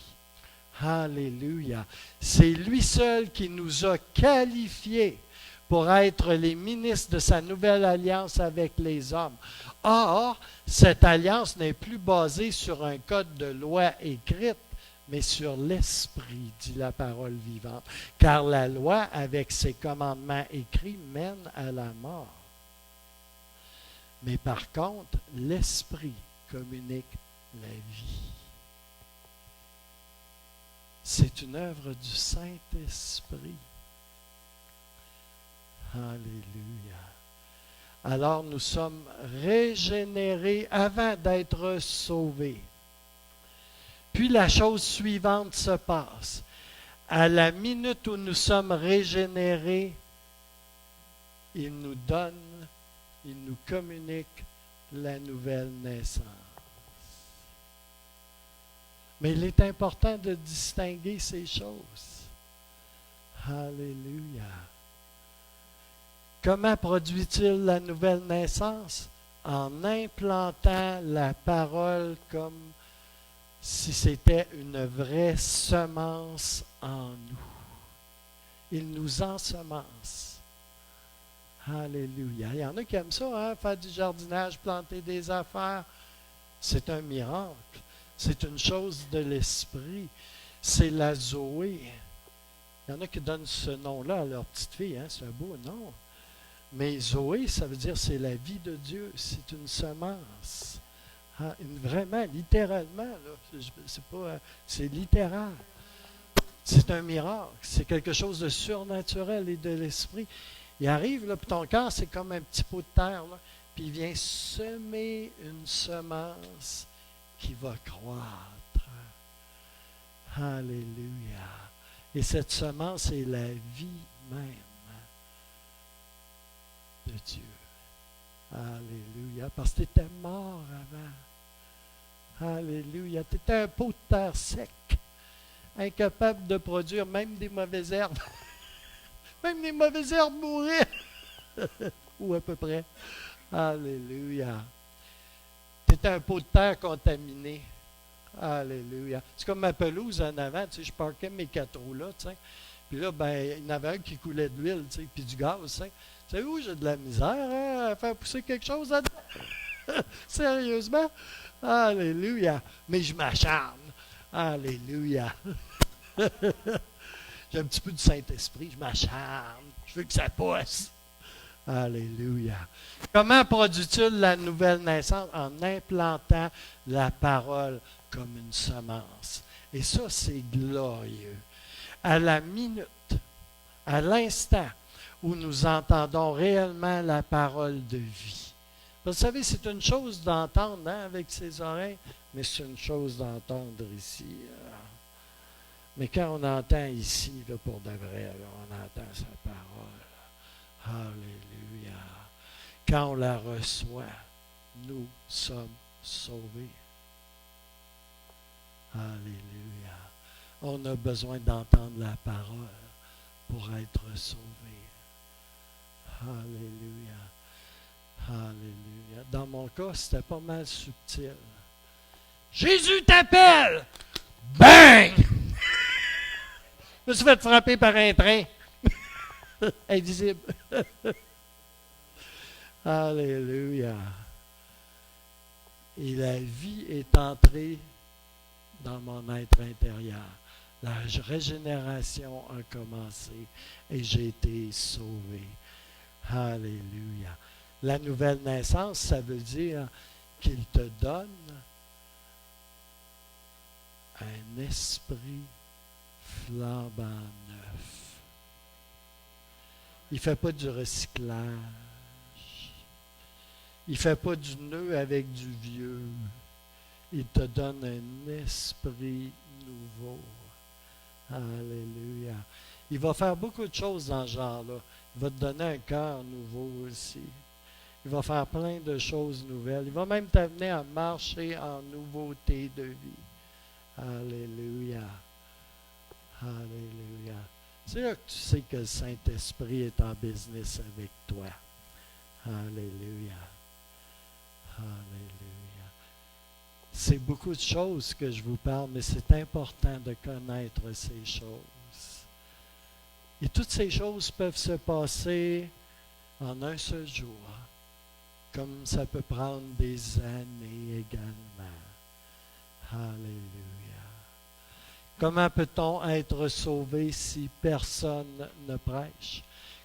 Alléluia. C'est lui seul qui nous a qualifiés pour être les ministres de sa nouvelle alliance avec les hommes. Or, cette alliance n'est plus basée sur un code de loi écrite, mais sur l'esprit, dit la parole vivante. Car la loi, avec ses commandements écrits, mène à la mort. Mais par contre, l'esprit communique la vie. C'est une œuvre du Saint-Esprit. Alléluia. Alors nous sommes régénérés avant d'être sauvés. Puis la chose suivante se passe. À la minute où nous sommes régénérés, il nous donne, il nous communique la nouvelle naissance. Mais il est important de distinguer ces choses. Alléluia. Comment produit-il la nouvelle naissance? En implantant la parole comme si c'était une vraie semence en nous. Il nous ensemence. Alléluia. Il y en a qui aiment ça, hein? Faire du jardinage, planter des affaires. C'est un miracle. C'est une chose de l'esprit. C'est la Zoé. Il y en a qui donnent ce nom-là à leur petite fille. Hein? C'est un beau nom. Mais Zoé, ça veut dire c'est la vie de Dieu. C'est une semence. Ah, vraiment, littéralement. Là, c'est littéral. C'est un miracle. C'est quelque chose de surnaturel et de l'esprit. Il arrive, là, puis ton cœur, c'est comme un petit pot de terre. Là, puis il vient semer une semence qui va croître. Alléluia. Et cette semence est la vie même de Dieu. Alléluia. Parce que tu étais mort avant. Alléluia. Tu étais un pot de terre sec, incapable de produire même des mauvaises herbes. Même les mauvaises herbes mouraient. Ou à peu près. Alléluia. Tu étais un pot de terre contaminé. Alléluia. C'est comme ma pelouse en avant, tu sais, je parquais mes 4 roues là, tu sais. Puis là, ben, il y en avait un qui coulait de l'huile, tu sais, puis du gaz, tu sais. Tu sais où j'ai de la misère, hein, à faire pousser quelque chose là-dedans. Sérieusement? Alléluia. Mais je m'acharne. Alléluia. J'ai un petit peu du Saint-Esprit, je m'acharne. Je veux que ça pousse. Alléluia. Comment produit-il la nouvelle naissance? En implantant la parole comme une semence. Et ça, c'est glorieux. À la minute, à l'instant où nous entendons réellement la parole de vie. Vous savez, c'est une chose d'entendre hein, avec ses oreilles, mais c'est une chose d'entendre ici. Mais quand on entend ici, là, pour de vrai, là, on entend sa parole. Alléluia. Quand on la reçoit, nous sommes sauvés. Alléluia. On a besoin d'entendre la parole pour être sauvés. Alléluia. Alléluia. Dans mon cas, c'était pas mal subtil. Jésus t'appelle! Bang! Je me suis fait frapper par un train. Invisible. Alléluia. Et la vie est entrée dans mon être intérieur. La régénération a commencé et j'ai été sauvé. Alléluia. La nouvelle naissance, ça veut dire qu'il te donne un esprit flambant neuf. Il ne fait pas du recyclage. Il ne fait pas du nœud avec du vieux. Il te donne un esprit nouveau. Alléluia. Il va faire beaucoup de choses dans ce genre-là. Il va te donner un cœur nouveau aussi. Il va faire plein de choses nouvelles. Il va même t'amener à marcher en nouveauté de vie. Alléluia. Alléluia. C'est là que tu sais que le Saint-Esprit est en business avec toi. Alléluia. Alléluia. C'est beaucoup de choses que je vous parle, mais c'est important de connaître ces choses. Et toutes ces choses peuvent se passer en un seul jour, comme ça peut prendre des années également. Alléluia. Comment peut-on être sauvé si personne ne prêche?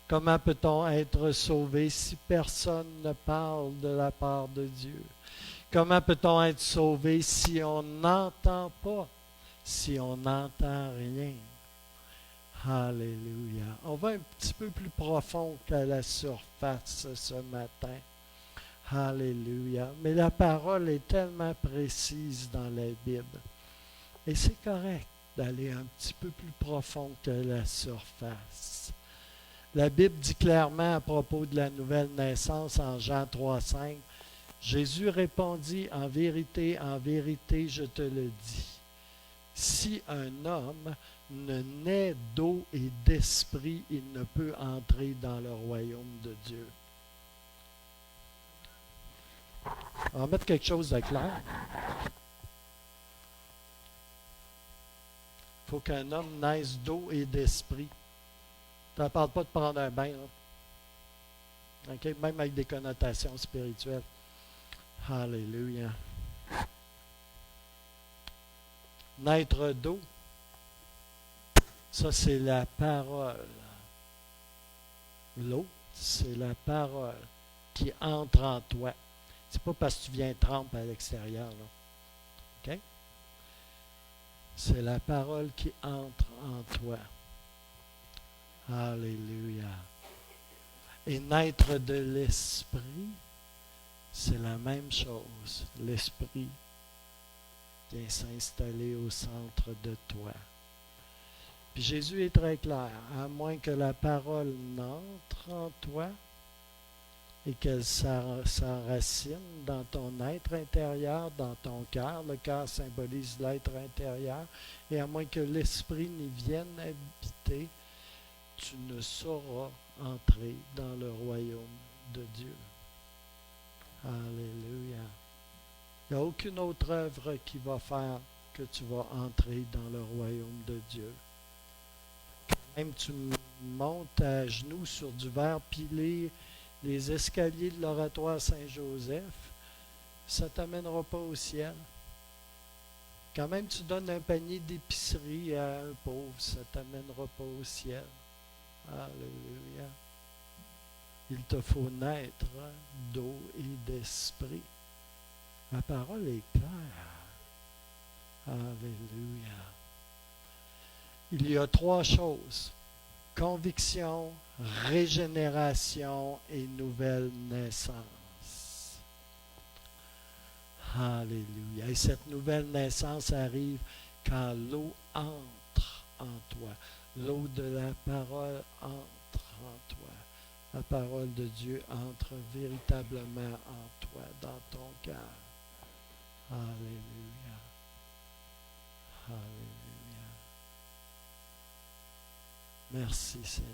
Comment peut-on être sauvé si personne ne parle de la part de Dieu? Comment peut-on être sauvé si on n'entend pas, si on n'entend rien? Alléluia. On va un petit peu plus profond qu'à la surface ce matin. Alléluia. Mais la parole est tellement précise dans la Bible. Et c'est correct d'aller un petit peu plus profond que la surface. La Bible dit clairement à propos de la nouvelle naissance en Jean 3,5, Jésus répondit, en vérité, je te le dis. Si un homme ne naît d'eau et d'esprit, il ne peut entrer dans le royaume de Dieu. On va mettre quelque chose de clair. Il faut qu'un homme naisse d'eau et d'esprit. Ça ne parle pas de prendre un bain, là. Okay? Même avec des connotations spirituelles. Alléluia. Naître d'eau, ça c'est la parole. L'eau, c'est la parole qui entre en toi. C'est pas parce que tu viens tremper à l'extérieur, là. OK? C'est la parole qui entre en toi. Alléluia. Et naître de l'esprit, c'est la même chose. L'esprit vient s'installer au centre de toi. Puis Jésus est très clair. À moins que la parole n'entre en toi et qu'elle s'enracine dans ton être intérieur, dans ton cœur. Le cœur symbolise l'être intérieur. Et à moins que l'esprit n'y vienne habiter, tu ne sauras entrer dans le royaume de Dieu. Alléluia. Il n'y a aucune autre œuvre qui va faire que tu vas entrer dans le royaume de Dieu. Même tu montes à genoux sur du verre pilé, les escaliers de l'oratoire Saint-Joseph, ça ne t'amènera pas au ciel. Quand même tu donnes un panier d'épicerie à un pauvre, ça ne t'amènera pas au ciel. Alléluia. Il te faut naître d'eau et d'esprit. La parole est claire. Alléluia. Il y a trois choses. Conviction, régénération et nouvelle naissance. Alléluia. Et cette nouvelle naissance arrive quand l'eau entre en toi. L'eau de la parole entre en toi. La parole de Dieu entre véritablement en toi, dans ton cœur. Alléluia. Alléluia. Merci Seigneur.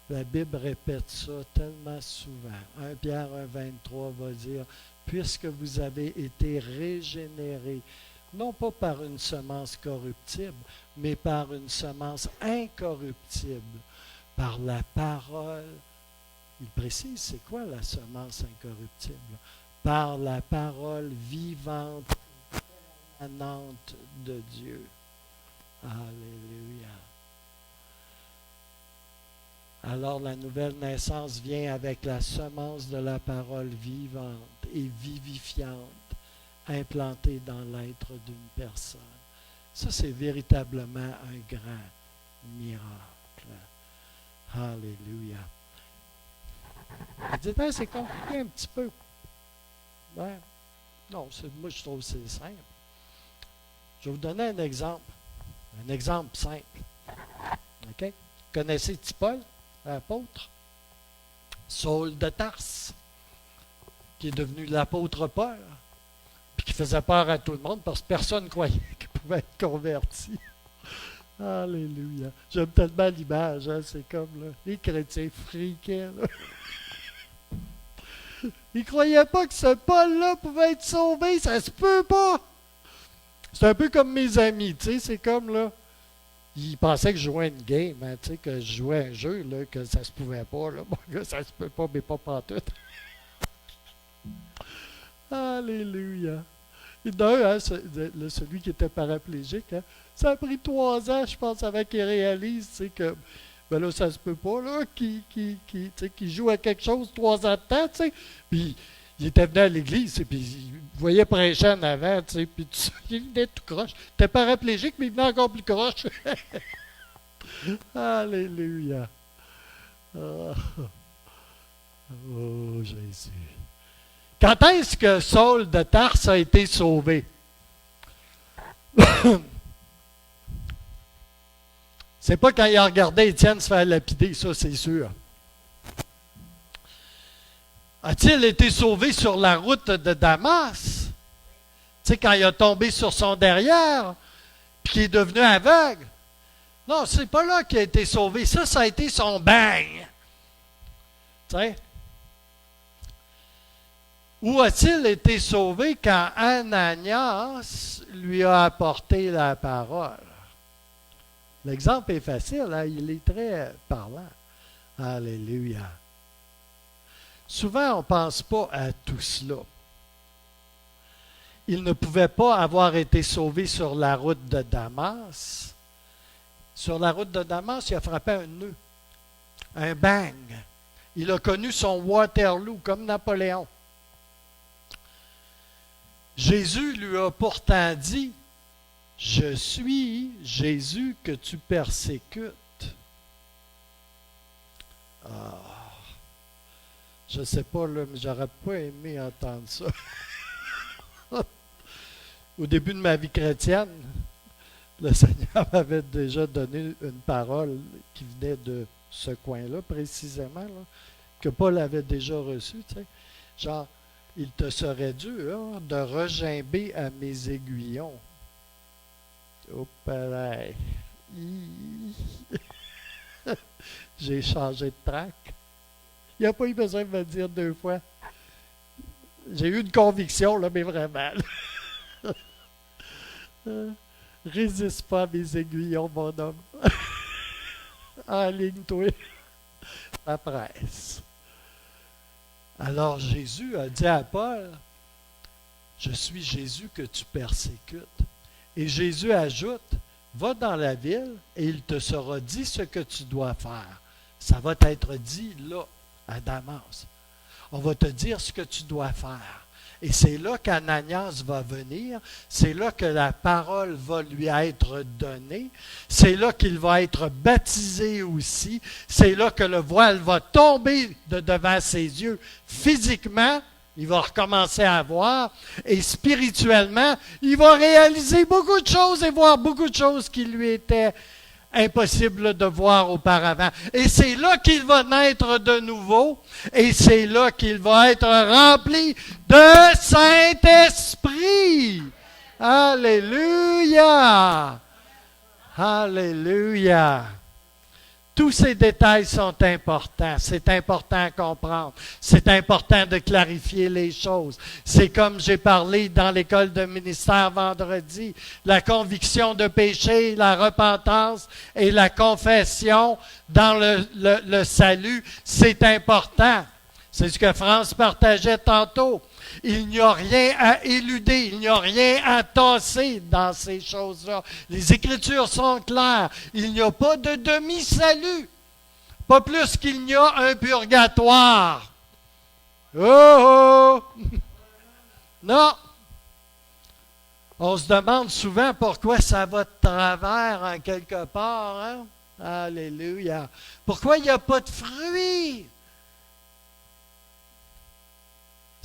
La Bible répète ça tellement souvent. 1 Pierre 1,23 va dire, puisque vous avez été régénérés, non pas par une semence corruptible, mais par une semence incorruptible, par la parole. Il précise, c'est quoi la semence incorruptible? Par la parole vivante, permanente de Dieu. Alléluia. Alors la nouvelle naissance vient avec la semence de la parole vivante et vivifiante implantée dans l'être d'une personne. Ça, c'est véritablement un grand miracle. Alléluia. Vous dites, hey, c'est compliqué un petit peu. Ben, non, moi je trouve que c'est simple. Je vais vous donner un exemple. Un exemple simple. OK? Connaissez-vous Paul, l'apôtre? Saul de Tarse, qui est devenu l'apôtre Paul, puis qui faisait peur à tout le monde parce que personne ne croyait qu'il pouvait être converti. Alléluia. J'aime tellement l'image, hein? C'est comme là, les chrétiens friquaient. Ils ne croyaient pas que ce Paul-là pouvait être sauvé, ça se peut pas. C'est un peu comme mes amis, tu sais, c'est comme là, ils pensaient que je jouais une game, hein, tu sais, que je jouais un jeu, là, que ça se pouvait pas, là. Bon, que ça se peut pas, mais pas pantoute. Alléluia. Et d'un, hein, celui qui était paraplégique, hein, ça a pris 3 ans, je pense, avant qu'il réalise, tu sais, que, ben là, ça se peut pas, là, qu'il joue à quelque chose 3 ans de temps, tu sais. Puis, il était venu à l'église, puis il voyait prêcher en avant, tu sais, puis il venait tout croche. Il était paraplégique, mais il venait encore plus croche. Alléluia. Oh, oh, Jésus. Quand est-ce que Saul de Tarse a été sauvé? C'est pas quand il a regardé Étienne se faire lapider, ça c'est sûr. A-t-il été sauvé sur la route de Damas? Tu sais, quand il a tombé sur son derrière, puis qu'il est devenu aveugle. Non, c'est pas là qu'il a été sauvé. Ça a été son bang. Tu sais? Où a-t-il été sauvé quand Ananias lui a apporté la parole? L'exemple est facile, hein? Il est très parlant. Alléluia. Souvent, on ne pense pas à tout cela. Il ne pouvait pas avoir été sauvé sur la route de Damas. Sur la route de Damas, il a frappé un nœud, un bang. Il a connu son Waterloo comme Napoléon. Jésus lui a pourtant dit, « Je suis Jésus que tu persécutes. » Ah. Je ne sais pas, là, mais j'aurais pas aimé entendre ça. Au début de ma vie chrétienne, le Seigneur m'avait déjà donné une parole qui venait de ce coin-là, précisément, là, que Paul avait déjà reçue. Tu sais. Genre, il te serait dû hein, de regimber à mes aiguillons. Oh, pareil. J'ai changé de track. Il n'a pas eu besoin de me le dire 2 fois. J'ai eu une conviction, là, mais vraiment. Résiste pas à mes aiguillons, mon homme. Enligne-toi. Ça presse. Alors Jésus a dit à Paul, « Je suis Jésus que tu persécutes. » Et Jésus ajoute, « Va dans la ville et il te sera dit ce que tu dois faire. » Ça va t'être dit là. À Damas. On va te dire ce que tu dois faire. Et c'est là qu'Ananias va venir, c'est là que la parole va lui être donnée, c'est là qu'il va être baptisé aussi, c'est là que le voile va tomber de devant ses yeux physiquement, il va recommencer à voir, et spirituellement, il va réaliser beaucoup de choses et voir beaucoup de choses qui lui étaient impossible de voir auparavant. Et c'est là qu'il va naître de nouveau, et c'est là qu'il va être rempli de Saint-Esprit. Alléluia! Alléluia! Tous ces détails sont importants. C'est important à comprendre. C'est important de clarifier les choses. C'est comme j'ai parlé dans l'école de ministère vendredi, la conviction de péché, la repentance et la confession dans le salut, c'est important. C'est ce que France partageait tantôt. Il n'y a rien à éluder, il n'y a rien à tasser dans ces choses-là. Les Écritures sont claires. Il n'y a pas de demi-salut. Pas plus qu'il n'y a un purgatoire. Oh! Non! On se demande souvent pourquoi ça va de travers en quelque part. Hein? Alléluia. Pourquoi il n'y a pas de fruits?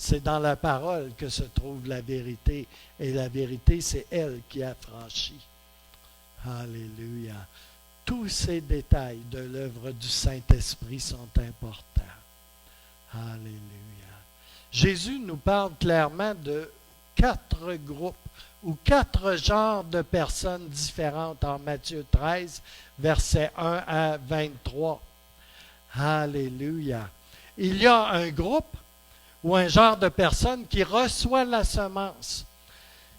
C'est dans la parole que se trouve la vérité. Et la vérité, c'est elle qui a franchi. Alléluia. Tous ces détails de l'œuvre du Saint-Esprit sont importants. Alléluia. Jésus nous parle clairement de 4 groupes ou 4 genres de personnes différentes en Matthieu 13, versets 1 à 23. Alléluia. Il y a un groupe ou un genre de personne qui reçoit la semence.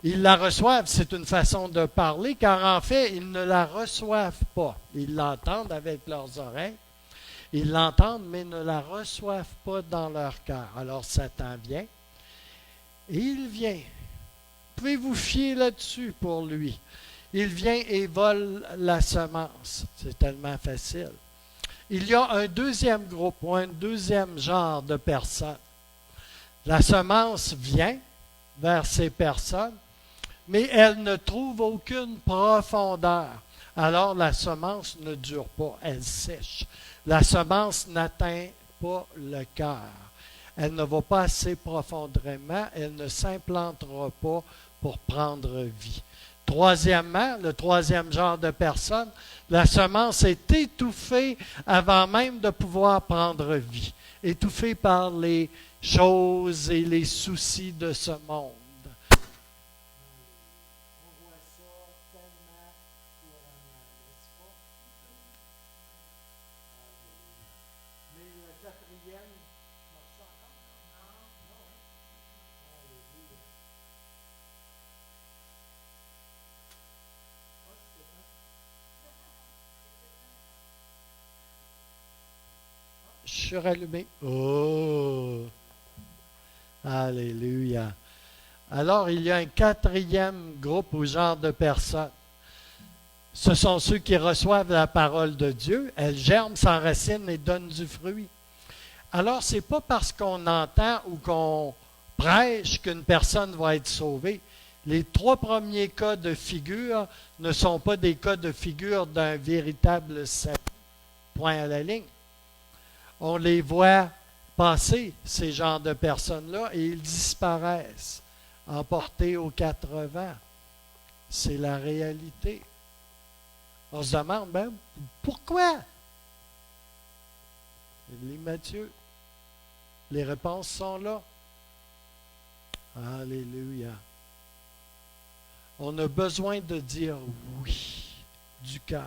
Ils la reçoivent, c'est une façon de parler, car en fait, ils ne la reçoivent pas. Ils l'entendent avec leurs oreilles. Ils l'entendent, mais ne la reçoivent pas dans leur cœur. Alors Satan vient, et il vient. Vous pouvez vous fier là-dessus pour lui. Il vient et vole la semence. C'est tellement facile. Il y a un deuxième groupe ou un deuxième genre de personnes. La semence vient vers ces personnes, mais elle ne trouve aucune profondeur. Alors la semence ne dure pas, elle sèche. La semence n'atteint pas le cœur. Elle ne va pas assez profondément, elle ne s'implantera pas pour prendre vie. Troisièmement, le troisième genre de personne, la semence est étouffée avant même de pouvoir prendre vie. Étouffée par les choses et les soucis de ce monde. On voit ça tellement couramment, n'est-ce pas? Mais le quatrième, marche encore? Non. Alléluia. Je suis rallumé. Oh! Alléluia. Alors, il y a un quatrième groupe ou genre de personnes. Ce sont ceux qui reçoivent la parole de Dieu. Elle germe, s'enracine et donne du fruit. Alors, ce n'est pas parce qu'on entend ou qu'on prêche qu'une personne va être sauvée. Les 3 premiers cas de figure ne sont pas des cas de figure d'un véritable salut. Point à la ligne. On les voit passer, ces genres de personnes-là, et ils disparaissent, emportés aux 4 vents. C'est la réalité. On se demande même, pourquoi? Lis Matthieu. Les réponses sont là. Alléluia. On a besoin de dire oui du cœur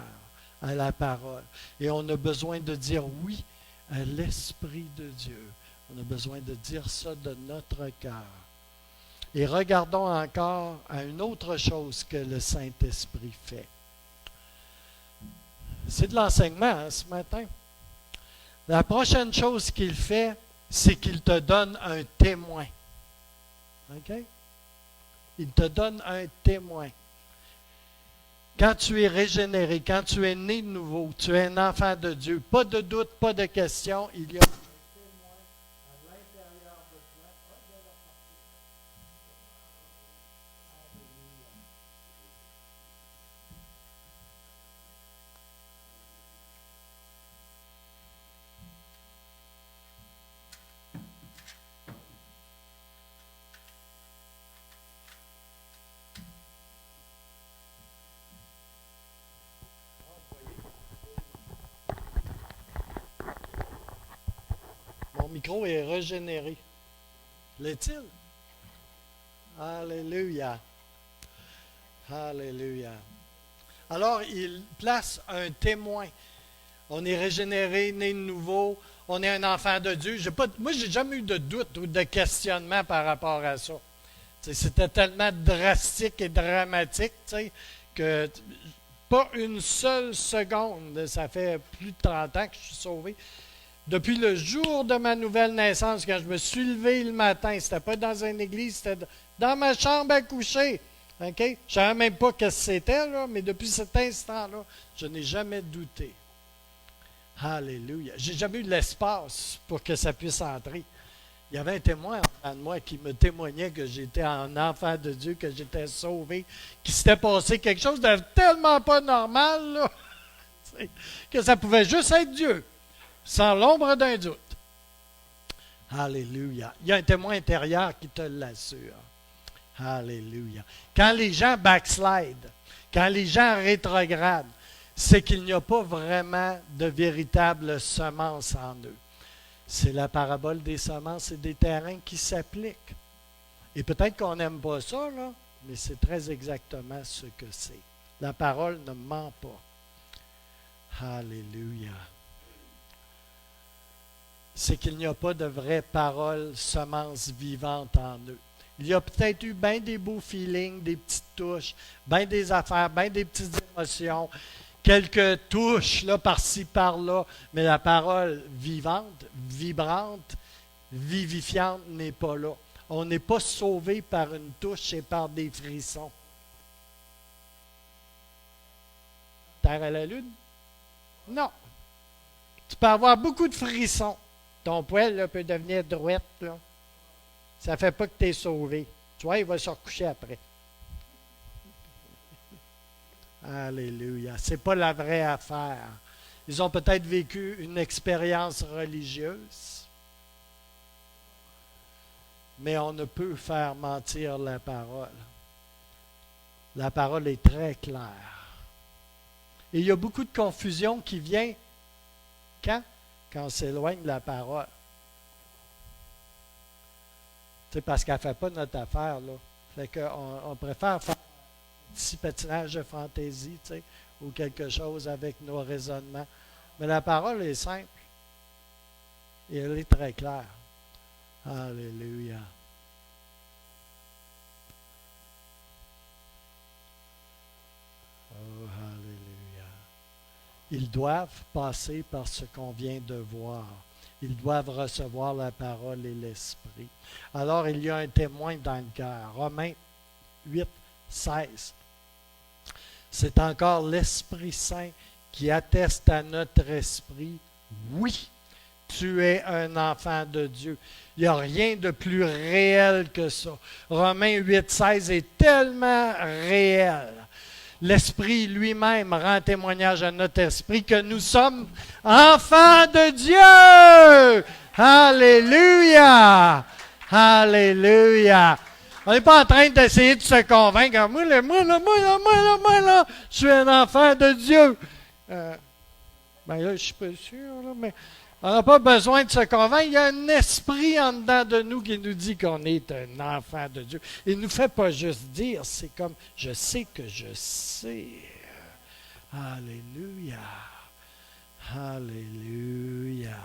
à la parole. Et on a besoin de dire oui à l'Esprit de Dieu. On a besoin de dire ça de notre cœur. Et regardons encore à une autre chose que le Saint-Esprit fait. C'est de l'enseignement ce matin. La prochaine chose qu'il fait, c'est qu'il te donne un témoin. OK? Il te donne un témoin. Quand tu es régénéré, quand tu es né de nouveau, tu es un enfant de Dieu, pas de doute, pas de question, il y a un témoin à l'intérieur de toi. Mon micro est régénéré. L'est-il? Alléluia. Alléluia. Alors, il place un témoin. On est régénéré, né de nouveau. On est un enfant de Dieu. Moi, je n'ai jamais eu de doute ou de questionnement par rapport à ça. C'était tellement drastique et dramatique que pas une seule seconde, ça fait plus de 30 ans que je suis sauvé. Depuis le jour de ma nouvelle naissance, quand je me suis levé le matin, c'était pas dans une église, c'était dans ma chambre à coucher. OK? Je ne savais même pas ce que c'était, là, mais depuis cet instant-là, je n'ai jamais douté. Alléluia. Je n'ai jamais eu l'espace pour que ça puisse entrer. Il y avait un témoin en moi qui me témoignait que j'étais un enfant de Dieu, que j'étais sauvé, qu'il s'était passé quelque chose de tellement pas normal, là, que ça pouvait juste être Dieu, sans l'ombre d'un doute. Alléluia. Il y a un témoin intérieur qui te l'assure. Alléluia. Quand les gens backslide, quand les gens rétrogradent, c'est qu'il n'y a pas vraiment de véritable semence en eux. C'est la parabole des semences et des terrains qui s'applique. Et peut-être qu'on n'aime pas ça, là, mais c'est très exactement ce que c'est. La parole ne ment pas. Alléluia. C'est qu'il n'y a pas de vraie parole, semence vivante en eux. Il y a peut-être eu bien des beaux feelings, des petites touches, bien des affaires, bien des petites émotions, quelques touches là, par-ci, par-là, mais la parole vivante, vibrante, vivifiante n'est pas là. On n'est pas sauvé par une touche et par des frissons. Terre à la lune? Non. Tu peux avoir beaucoup de frissons. Ton poil là, peut devenir droite, là. Ça ne fait pas que tu es sauvé. Tu vois, il va se recoucher après. Alléluia. Ce n'est pas la vraie affaire. Ils ont peut-être vécu une expérience religieuse, mais on ne peut faire mentir la parole. La parole est très claire. Et il y a beaucoup de confusion qui vient quand on s'éloigne de la parole. C'est parce qu'elle ne fait pas notre affaire, là. Fait qu'on préfère faire un petit patinage de fantaisie, tu sais, ou quelque chose avec nos raisonnements. Mais la parole est simple. Et elle est très claire. Alléluia. Oh, alléluia. Ils doivent passer par ce qu'on vient de voir. Ils doivent recevoir la parole et l'esprit. Alors, il y a un témoin dans le cœur. Romains 8, 16. C'est encore l'Esprit Saint qui atteste à notre esprit. Oui, tu es un enfant de Dieu. Il n'y a rien de plus réel que ça. Romains 8, 16 est tellement réel. L'Esprit lui-même rend témoignage à notre esprit que nous sommes enfants de Dieu. Alléluia! Alléluia! On n'est pas en train d'essayer de se convaincre. Moi, là, je suis un enfant de Dieu. Ben là, je ne suis pas sûr, là, mais on n'a pas besoin de se convaincre. Il y a un esprit en dedans de nous qui nous dit qu'on est un enfant de Dieu. Il ne nous fait pas juste dire, c'est comme, je sais que je sais. Alléluia. Alléluia.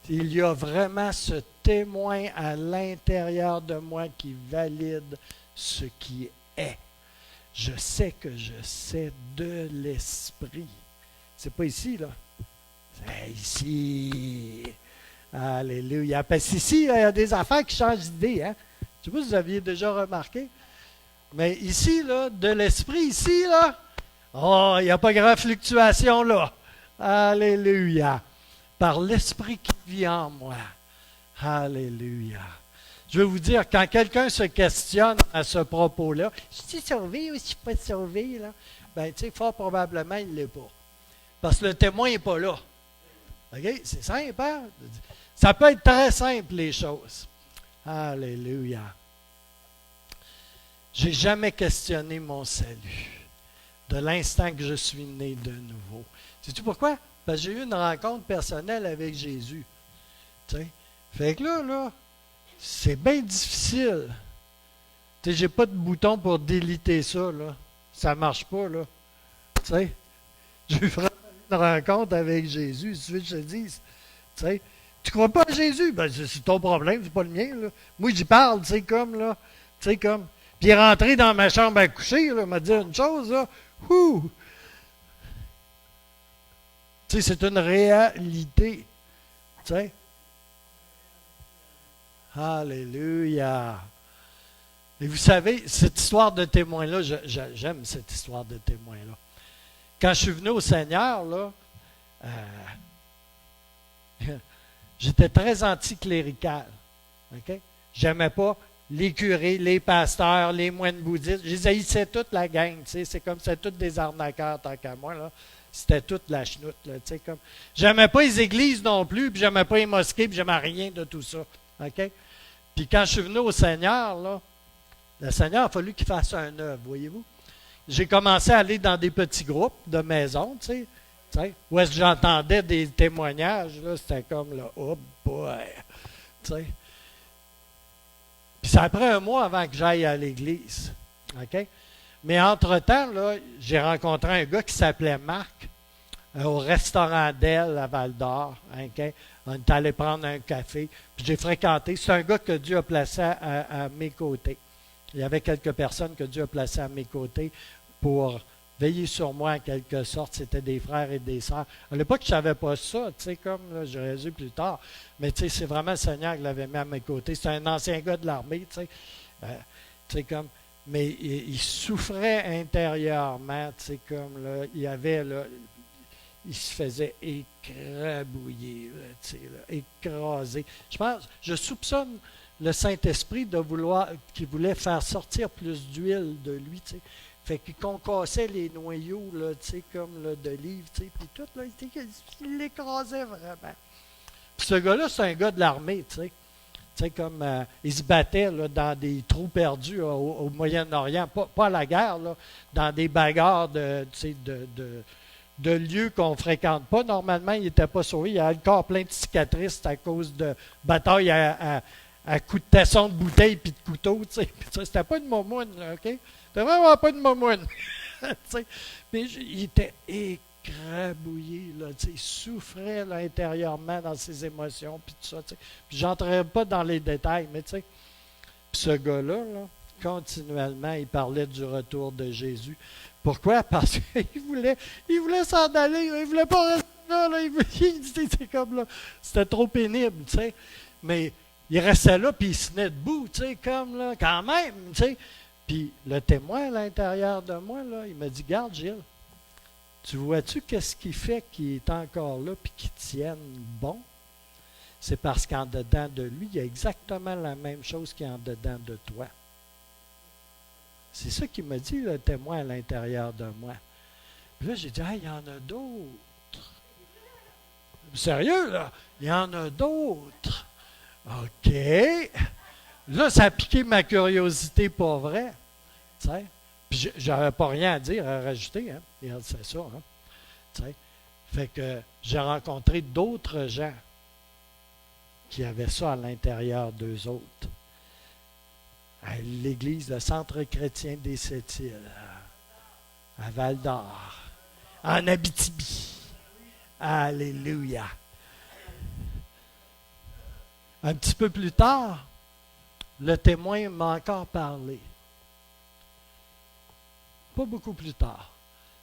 Il y a vraiment ce témoin à l'intérieur de moi qui valide ce qui est. Je sais que je sais de l'esprit. C'est pas ici, là. C'est ici. Alléluia. Parce qu'ici, il y a des affaires qui changent d'idée. Hein? Je ne sais pas si vous aviez déjà remarqué. Mais ici, là, de l'esprit, ici, là, oh, il n'y a pas grand fluctuation, là. Alléluia. Par l'esprit qui vit en moi. Alléluia. Je veux vous dire, quand quelqu'un se questionne à ce propos-là, je suis sauvé ou je ne suis pas sauvé, là? Ben, tu sais, fort probablement, il ne l'est pas. Parce que le témoin n'est pas là. OK? C'est simple, hein? Ça peut être très simple, les choses. Alléluia. Je n'ai jamais questionné mon salut de l'instant que je suis né de nouveau. Sais-tu pourquoi? Parce que j'ai eu une rencontre personnelle avec Jésus. Tu sais? Fait que là, c'est bien difficile. Tu sais, j'ai pas de bouton pour déliter ça, là. Ça marche pas, là. Tu sais? J'ai eu vraiment une rencontre avec Jésus, si tu veux que je te dise. Tu sais? Tu crois pas à Jésus? Ben, c'est ton problème, c'est pas le mien, là. Moi, j'y parle, tu sais, comme, là. Tu sais, comme. Puis il est rentré dans ma chambre à coucher, là, m'a dit une chose, là. Ouh! Tu sais, c'est une réalité. Tu sais? Alléluia. Et vous savez, cette histoire de témoin-là, j'aime cette histoire de témoin-là. Quand je suis venu au Seigneur, là, j'étais très anticlérical. Okay? J'aimais pas les curés, les pasteurs, les moines bouddhistes. Je les haïssais toute la gang. C'est comme c'était tous des arnaqueurs tant qu'à moi. Là. C'était toute la chenoute. Là, comme. J'aimais pas les églises non plus, puis j'aimais pas les mosquées, puis j'aimais rien de tout ça. Okay? Puis quand je suis venu au Seigneur, là, le Seigneur a fallu qu'il fasse un œuvre, voyez-vous. J'ai commencé à aller dans des petits groupes de maisons, tu sais, sais. Où est-ce que j'entendais des témoignages, là, c'était comme, là, oh boy, tu sais. Puis ça a pris un mois avant que j'aille à l'église, OK? Mais entre-temps, là, j'ai rencontré un gars qui s'appelait Marc, au restaurant d'Elle à Val-d'Or, OK? On est allé prendre un café, puis j'ai fréquenté. C'est un gars que Dieu a placé à mes côtés. Il y avait quelques personnes que Dieu a placées à mes côtés pour veiller sur moi en quelque sorte. C'était des frères et des sœurs. À l'époque, je ne savais pas ça, tu sais, comme là, j'aurais dû plus tard. Mais tu sais, c'est vraiment le Seigneur qui l'avait mis à mes côtés. C'est un ancien gars de l'armée, tu sais, comme. Mais il souffrait intérieurement, tu sais, comme là, il y avait là. Il se faisait écrabouiller, là, tu sais, là, écraser. Je soupçonne le Saint-Esprit de qu'il voulait faire sortir plus d'huile de lui, tu sais. Fait qu'il concassait les noyaux, là, tu sais, comme là, de livres, tu sais, puis tout, là, il l'écrasait vraiment. Puis ce gars-là, c'est un gars de l'armée, tu sais. Tu sais, comme il se battait là, dans des trous perdus au Moyen-Orient, pas à la guerre, là, dans des bagarres de lieux qu'on ne fréquente pas. Normalement, il n'était pas sauvé. Il a le corps plein de cicatrices à cause de batailles à coups de tesson de bouteille et de couteau. C'était pas une momoune, là, OK? C'était vraiment pas une momoune. Mais il était écrabouillé, là, il souffrait là, intérieurement dans ses émotions, puis tout ça. Puis j'entrerai pas dans les détails, mais tu sais, ce gars-là, là, continuellement, il parlait du retour de Jésus. Pourquoi? Parce qu'il voulait s'en aller, il voulait pas rester là, comme là, c'était trop pénible, tu sais. Mais il restait là, puis il se tenait debout, tu sais, comme là, quand même, tu sais. Puis le témoin à l'intérieur de moi, là, il m'a dit, garde Gilles, tu vois-tu qu'est-ce qui fait qu'il est encore là, puis qu'il tienne bon? C'est parce qu'en dedans de lui, il y a exactement la même chose qu'il y a en dedans de toi. C'est ça qu'il m'a dit, le témoin à l'intérieur de moi. Puis là, j'ai dit, il y en a d'autres. Sérieux, là? Il y en a d'autres. OK. Là, ça a piqué ma curiosité pour vrai. T'sais? Puis j'avais pas rien à dire, à rajouter. Hein? Et c'est ça. Hein? T'sais? Fait que j'ai rencontré d'autres gens qui avaient ça à l'intérieur d'eux autres. À l'église, le Centre chrétien des Sept-Îles, à Val-d'Or, en Abitibi. Alléluia. Un petit peu plus tard, le témoin m'a encore parlé. Pas beaucoup plus tard.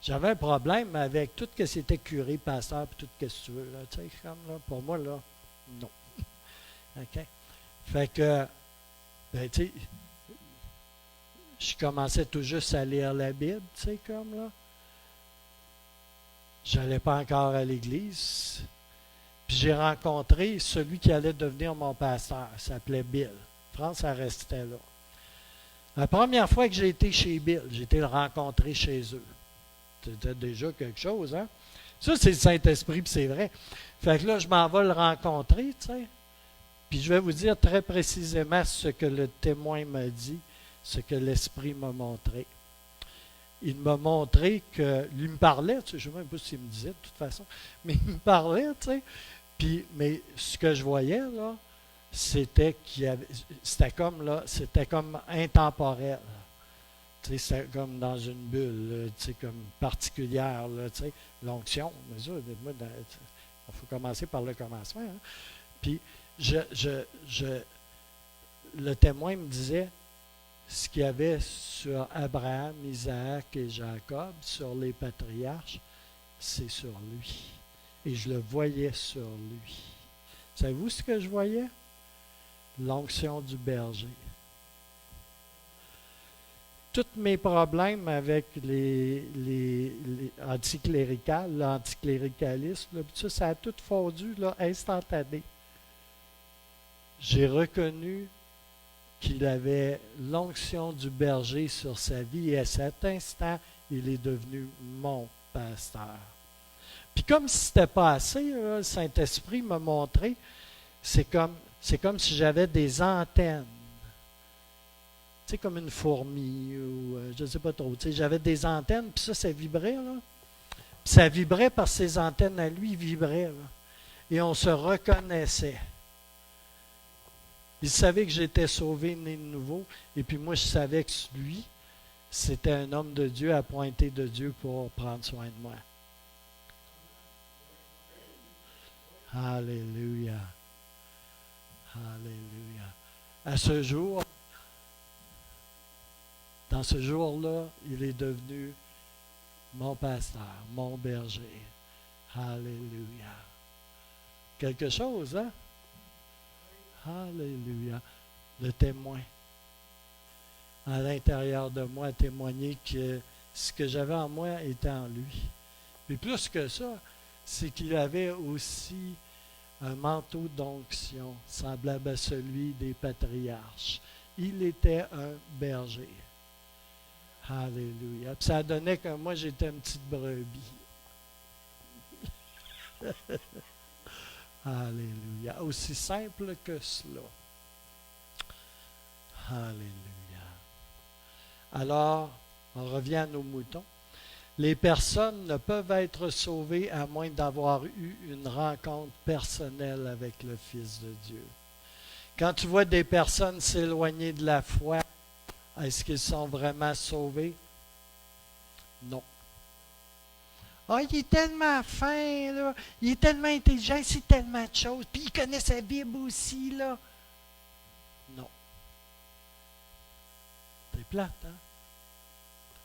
J'avais un problème avec tout ce qui c'était curé, pasteur, puis tout ce que tu veux. Là, tu sais, comme là, pour moi, là, non. OK? Fait que, ben, tu sais, je commençais tout juste à lire la Bible, tu sais, comme là. Je n'allais pas encore à l'église. Puis j'ai rencontré celui qui allait devenir mon pasteur. Il s'appelait Bill. France, ça restait là. La première fois que j'ai été chez Bill, j'ai été le rencontrer chez eux. C'était déjà quelque chose, hein? Ça, c'est le Saint-Esprit, puis c'est vrai. Fait que là, je m'en vais le rencontrer, tu sais. Puis je vais vous dire très précisément ce que le témoin m'a dit, ce que l'Esprit m'a montré. Il m'a montré que, lui me parlait, tu sais, je ne sais même pas s'il me disait de toute façon, mais il me parlait, tu sais. Puis, mais ce que je voyais, là, c'était c'était comme intemporel. Tu sais, c'était comme dans une bulle, tu sais, comme particulière, là, tu sais, l'onction. Mais ça, moi, il faut commencer par le commencement. Hein. Puis, le témoin me disait ce qu'il y avait sur Abraham, Isaac et Jacob, sur les patriarches, c'est sur lui. Et je le voyais sur lui. Savez-vous ce que je voyais? L'onction du berger. Tous mes problèmes avec les anticléricales, l'anticléricalisme, ça a tout fondu là, instantané. J'ai reconnu qu'il avait l'onction du berger sur sa vie et à cet instant, il est devenu mon pasteur. Puis comme si c'était pas assez, là, le Saint-Esprit m'a montré, c'est comme si j'avais des antennes. Tu sais, comme une fourmi ou je ne sais pas trop. Tu sais, j'avais des antennes, puis ça vibrait, là. Puis ça vibrait parce que ses antennes à lui vibraient. Là. Et on se reconnaissait. Il savait que j'étais sauvé, né de nouveau. Et puis moi, je savais que lui, c'était un homme de Dieu appointé de Dieu pour prendre soin de moi. Alléluia. Alléluia. À ce jour, dans ce jour-là, il est devenu mon pasteur, mon berger. Alléluia. Quelque chose, hein? Alléluia. Le témoin. À l'intérieur de moi, témoigner que ce que j'avais en moi était en lui. Mais plus que ça, c'est qu'il avait aussi un manteau d'onction semblable à celui des patriarches. Il était un berger. Alléluia. Puis ça donnait que moi, j'étais une petite brebis. Alléluia. Aussi simple que cela. Alléluia. Alors, on revient à nos moutons. Les personnes ne peuvent être sauvées à moins d'avoir eu une rencontre personnelle avec le Fils de Dieu. Quand tu vois des personnes s'éloigner de la foi, est-ce qu'ils sont vraiment sauvés? Non. Ah, il est tellement fin, là. Il est tellement intelligent, c'est tellement de choses. Puis il connaît sa Bible aussi, là. Non. C'est plate, hein?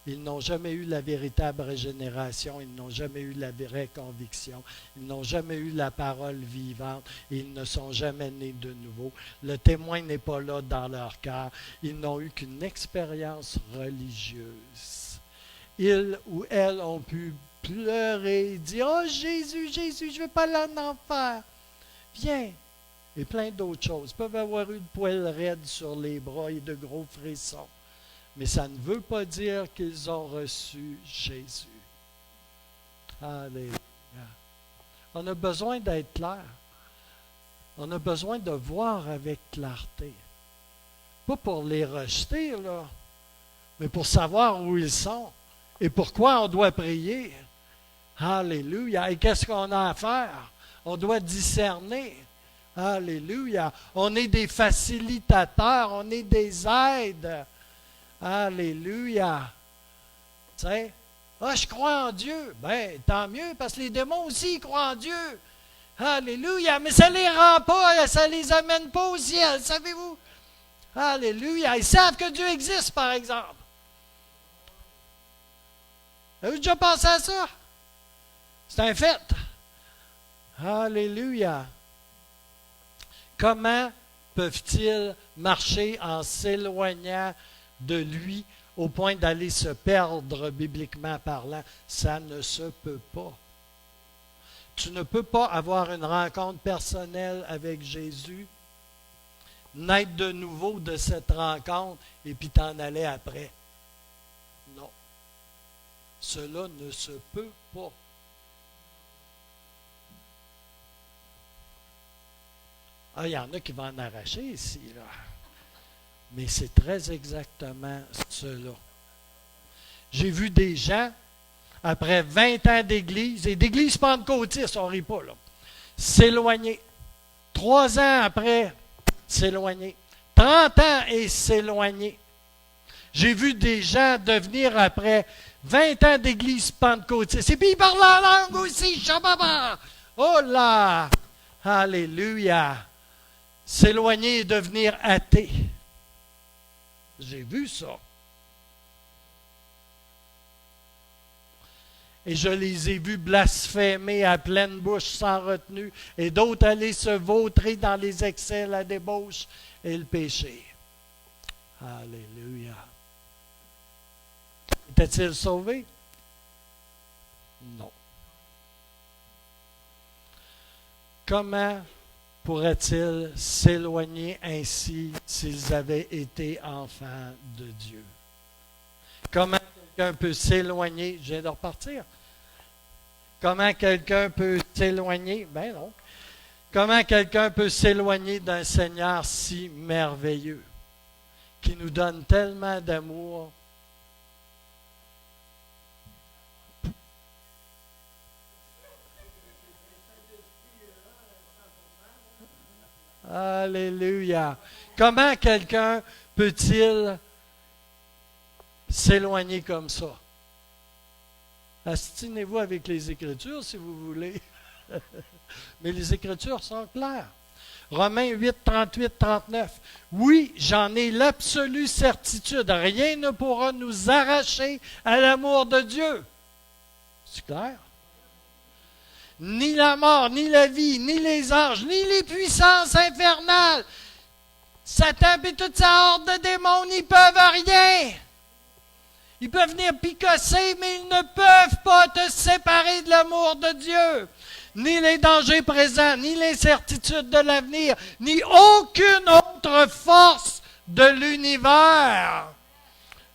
Ils n'ont jamais eu la véritable régénération, ils n'ont jamais eu la vraie conviction, ils n'ont jamais eu la parole vivante et ils ne sont jamais nés de nouveau. Le témoin n'est pas là dans leur cœur. Ils n'ont eu qu'une expérience religieuse. Ils ou elles ont pu pleurer, dire « Oh Jésus, Jésus, je ne veux pas aller en enfer. Viens. » Et plein d'autres choses. Ils peuvent avoir eu de poils raides sur les bras et de gros frissons. Mais ça ne veut pas dire qu'ils ont reçu Jésus. Alléluia. On a besoin d'être clair. On a besoin de voir avec clarté. Pas pour les rejeter, là, mais pour savoir où ils sont et pourquoi on doit prier. Alléluia. Et qu'est-ce qu'on a à faire? On doit discerner. Alléluia. On est des facilitateurs, on est des aides. Alléluia. Tu sais, ah, je crois en Dieu. Ben, tant mieux, parce que les démons aussi croient en Dieu. Alléluia. Mais ça ne les rend pas, ça ne les amène pas au ciel, savez-vous? Alléluia. Ils savent que Dieu existe, par exemple. Avez-vous déjà pensé à ça? C'est un fait. Alléluia. Comment peuvent-ils marcher en s'éloignant de lui au point d'aller se perdre bibliquement parlant? Ça ne se peut pas. Tu ne peux pas avoir une rencontre personnelle avec Jésus, naître de nouveau de cette rencontre et puis t'en aller après. Non. Cela ne se peut pas. Ah, il y en a qui vont en arracher ici, là. Mais c'est très exactement cela. J'ai vu des gens, après 20 ans d'église, et d'église pentecôtiste, on ne rit pas, là, s'éloigner. 3 ans après, s'éloigner. 30 ans et s'éloigner. J'ai vu des gens devenir, après 20 ans d'église pentecôtiste, et puis ils parlent la langue aussi, shababa. Oh là! Alléluia! S'éloigner et devenir athée. J'ai vu ça. Et je les ai vus blasphémer à pleine bouche sans retenue, et d'autres aller se vautrer dans les excès, la débauche et le péché. Alléluia. Étaient-ils sauvés? Non. Comment pourraient-ils s'éloigner ainsi s'ils avaient été enfants de Dieu? Comment quelqu'un peut s'éloigner? Je viens de repartir. Comment quelqu'un peut s'éloigner? Ben non. Comment quelqu'un peut s'éloigner d'un Seigneur si merveilleux, qui nous donne tellement d'amour? Alléluia. Comment quelqu'un peut-il s'éloigner comme ça? Astinez-vous avec les Écritures si vous voulez. Mais les Écritures sont claires. Romains 8, 38, 39. Oui, j'en ai l'absolue certitude. Rien ne pourra nous arracher à l'amour de Dieu. C'est clair? Ni la mort, ni la vie, ni les anges, ni les puissances infernales. Satan et toute sa horde de démons n'y peuvent rien. Ils peuvent venir picosser, mais ils ne peuvent pas te séparer de l'amour de Dieu. Ni les dangers présents, ni l'incertitude de l'avenir, ni aucune autre force de l'univers.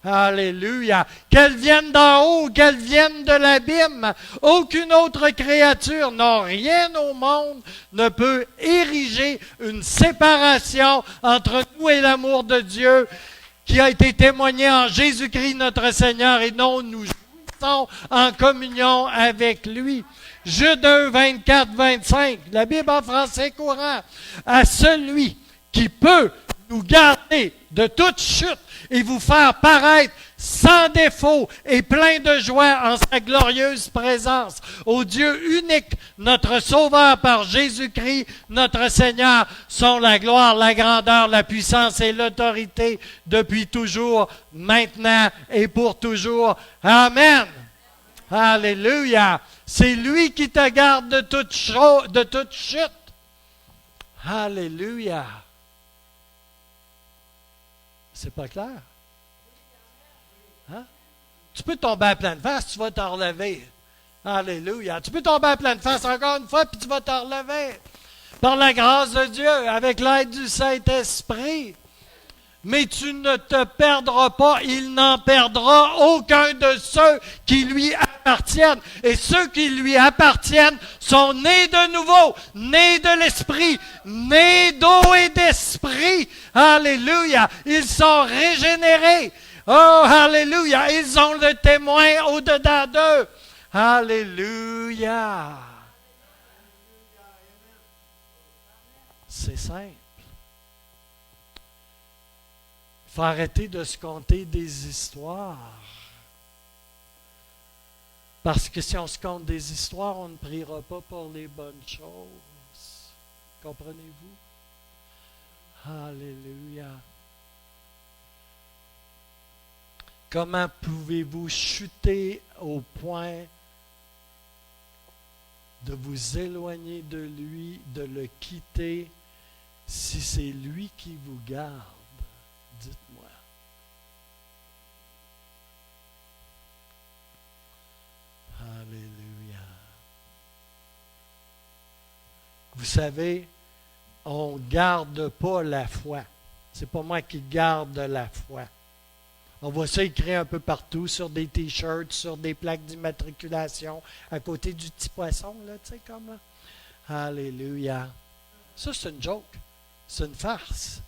Alléluia. Qu'elles viennent d'en haut, qu'elles viennent de l'abîme, aucune autre créature, non, rien au monde ne peut ériger une séparation entre nous et l'amour de Dieu qui a été témoigné en Jésus-Christ notre Seigneur et dont nous jouissons en communion avec lui. Jude 1, 24, 25, la Bible en français courant. À celui qui peut nous garder de toute chute et vous faire paraître sans défaut et plein de joie en sa glorieuse présence. Au Dieu unique, notre Sauveur par Jésus-Christ, notre Seigneur, sont la gloire, la grandeur, la puissance et l'autorité depuis toujours, maintenant et pour toujours. Amen. Alléluia. C'est lui qui te garde de toute chute. Alléluia. C'est pas clair? Hein? Tu peux tomber à pleine face, tu vas te relever. Alléluia. Tu peux tomber à pleine face encore une fois, puis tu vas te relever. Par la grâce de Dieu, avec l'aide du Saint-Esprit. Mais tu ne te perdras pas, il n'en perdra aucun de ceux qui lui appartiennent. Et ceux qui lui appartiennent sont nés de nouveau, nés de l'Esprit, nés d'eau et d'Esprit. Alléluia. Ils sont régénérés. Oh, alléluia. Ils ont le témoin au-dedans d'eux. Alléluia. C'est simple. Il faut arrêter de se conter des histoires. Parce que si on se conte des histoires, on ne priera pas pour les bonnes choses. Comprenez-vous? Alléluia. Comment pouvez-vous chuter au point de vous éloigner de lui, de le quitter, si c'est lui qui vous garde? Dites-moi. Alléluia. Vous savez, on ne garde pas la foi. C'est pas moi qui garde la foi. On voit ça écrit un peu partout, sur des t-shirts, sur des plaques d'immatriculation, à côté du petit poisson, là, tu sais, comme là. Alléluia. Ça, c'est une joke. C'est une farce.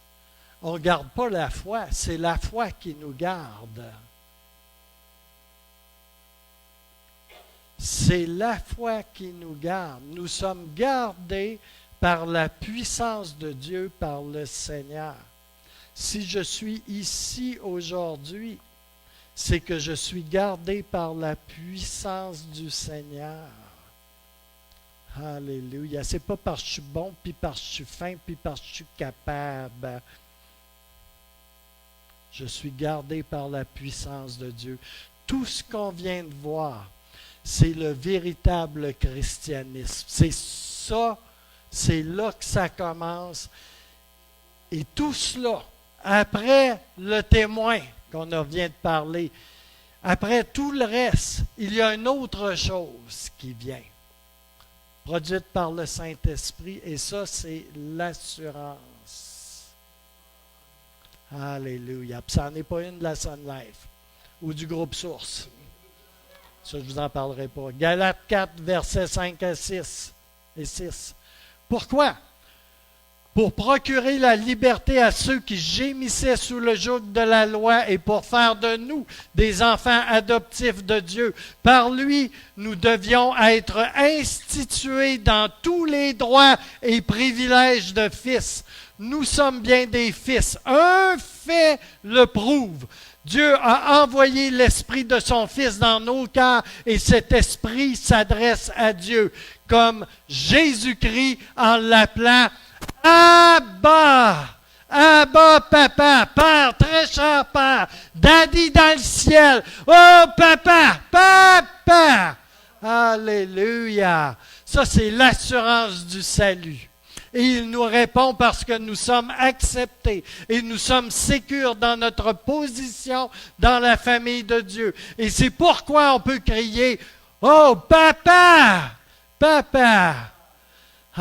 On ne garde pas la foi, c'est la foi qui nous garde. C'est la foi qui nous garde. Nous sommes gardés par la puissance de Dieu, par le Seigneur. Si je suis ici aujourd'hui, c'est que je suis gardé par la puissance du Seigneur. Alléluia. C'est pas parce que je suis bon, puis parce que je suis fin, puis parce que je suis capable. Je suis gardé par la puissance de Dieu. Tout ce qu'on vient de voir, c'est le véritable christianisme. C'est ça, c'est là que ça commence. Et tout cela, après le témoin qu'on vient de parler, après tout le reste, il y a une autre chose qui vient, produite par le Saint-Esprit, et ça, c'est l'assurance. Alléluia. Puis ça n'en est pas une de la Sun Life ou du groupe Source. Ça, je ne vous en parlerai pas. Galates 4, versets 5 à 6 et 6. Pourquoi? pour procurer la liberté à ceux qui gémissaient sous le joug de la loi et pour faire de nous des enfants adoptifs de Dieu. Par lui, nous devions être institués dans tous les droits et privilèges de fils. Nous sommes bien des fils. Un fait le prouve. Dieu a envoyé l'Esprit de son Fils dans nos cœurs et cet Esprit s'adresse à Dieu comme Jésus-Christ en l'appelant Abba, Abba, Papa, Père, très cher Père, Daddy dans le ciel, oh Papa, Papa, Alléluia. Ça, c'est l'assurance du salut. Et il nous répond parce que nous sommes acceptés et nous sommes sécures dans notre position dans la famille de Dieu. Et c'est pourquoi on peut crier, oh Papa, Papa.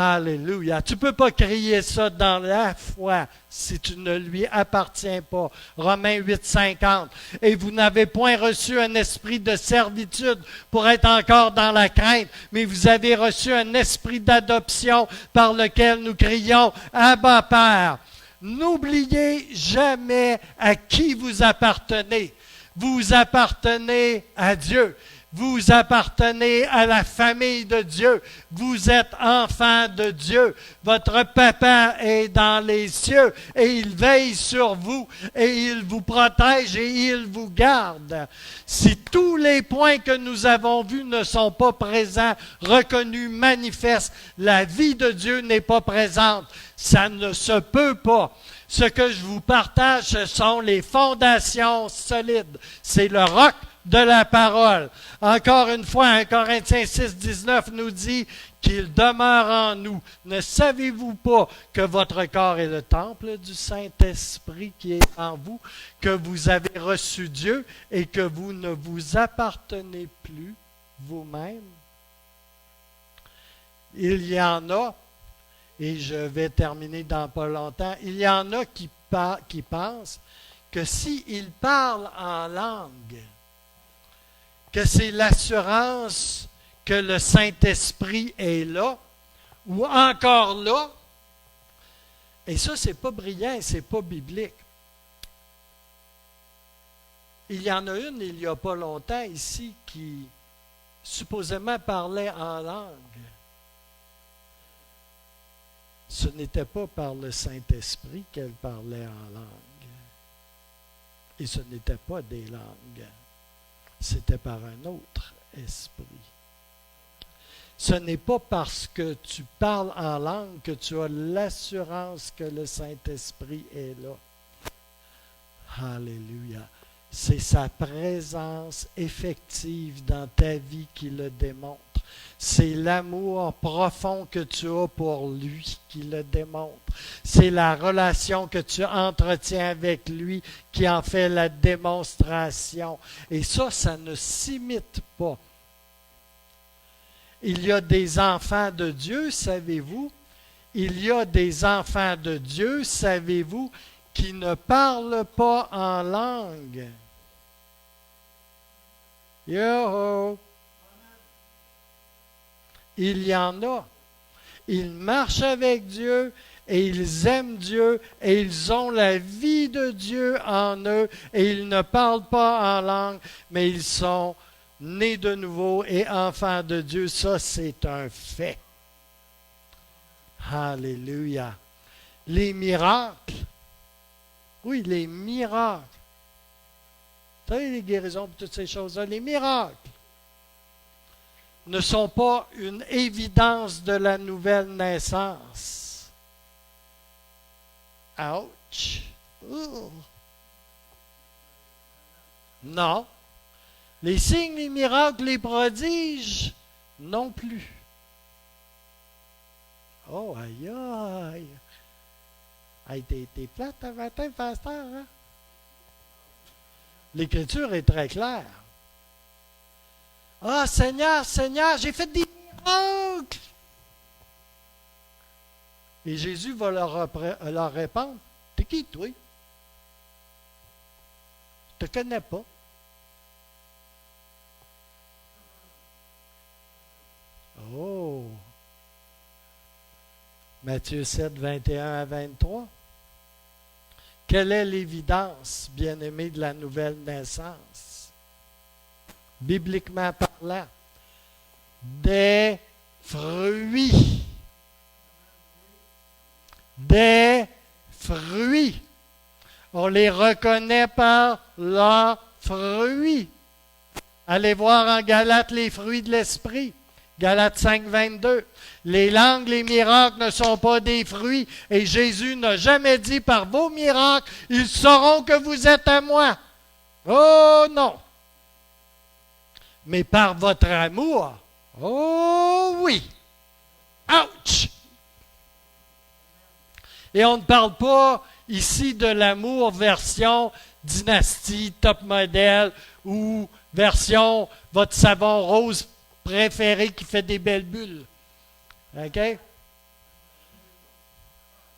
Alléluia. Tu ne peux pas crier ça dans la foi si tu ne lui appartiens pas. Romains 8, 50. Et vous n'avez point reçu un esprit de servitude pour être encore dans la crainte, mais vous avez reçu un esprit d'adoption par lequel nous crions Abba Père. N'oubliez jamais à qui vous appartenez. Vous appartenez à Dieu. Vous appartenez à la famille de Dieu. Vous êtes enfants de Dieu. Votre papa est dans les cieux et il veille sur vous et il vous protège et il vous garde. Si tous les points que nous avons vus ne sont pas présents, reconnus, manifestes, la vie de Dieu n'est pas présente. Ça ne se peut pas. Ce que je vous partage, ce sont les fondations solides. C'est le roc de la parole. Encore une fois, 1 Corinthiens 6, 19 nous dit qu'il demeure en nous. Ne savez-vous pas que votre corps est le temple du Saint-Esprit qui est en vous, que vous avez reçu Dieu et que vous ne vous appartenez plus vous-même? Il y en a, et je vais terminer dans pas longtemps, il y en a qui pensent que s'ils parlent en langue, que c'est l'assurance que le Saint-Esprit est là, ou encore là. Et ça, c'est pas brillant et c'est pas biblique. Il y en a une, il n'y a pas longtemps ici, qui supposément parlait en langue. Ce n'était pas par le Saint-Esprit qu'elle parlait en langue. Et ce n'était pas des langues. C'était par un autre esprit. Ce n'est pas parce que tu parles en langue que tu as l'assurance que le Saint-Esprit est là. Alléluia. C'est sa présence effective dans ta vie qui le démontre. C'est l'amour profond que tu as pour lui qui le démontre. C'est la relation que tu entretiens avec lui qui en fait la démonstration. Et ça ne s'imite pas. Il y a des enfants de Dieu, savez-vous? Il y a des enfants de Dieu, savez-vous, qui ne parlent pas en langue. Yo! Il y en a. Ils marchent avec Dieu et ils aiment Dieu et ils ont la vie de Dieu en eux et ils ne parlent pas en langue, mais ils sont nés de nouveau et enfants de Dieu. Ça, c'est un fait. Alléluia. Les miracles. Oui, les miracles. Vous savez, les guérisons et toutes ces choses-là, les miracles ne sont pas une évidence de la nouvelle naissance. Ouch! Non. Les signes, les miracles, les prodiges, non plus. Oh, aïe, aïe! Hey, t'es plate ce matin, pasteur, hein? L'Écriture est très claire. Ah, Seigneur, Seigneur, j'ai fait des miracles! Et Jésus va leur répondre, t'es qui, toi? Je te connais pas. Oh! Matthieu 7, 21 à 23. Quelle est l'évidence, bien-aimés, de la nouvelle naissance? Bibliquement parlant, des fruits. Des fruits. On les reconnaît par leurs fruits. Allez voir en Galates les fruits de l'esprit. Galates 5, 22. Les langues, les miracles ne sont pas des fruits, et Jésus n'a jamais dit par vos miracles, ils sauront que vous êtes à moi. Oh non! Mais par votre amour, oh oui! Ouch! Et on ne parle pas ici de l'amour version dynastie, top modèle, ou version votre savon rose préféré qui fait des belles bulles. OK?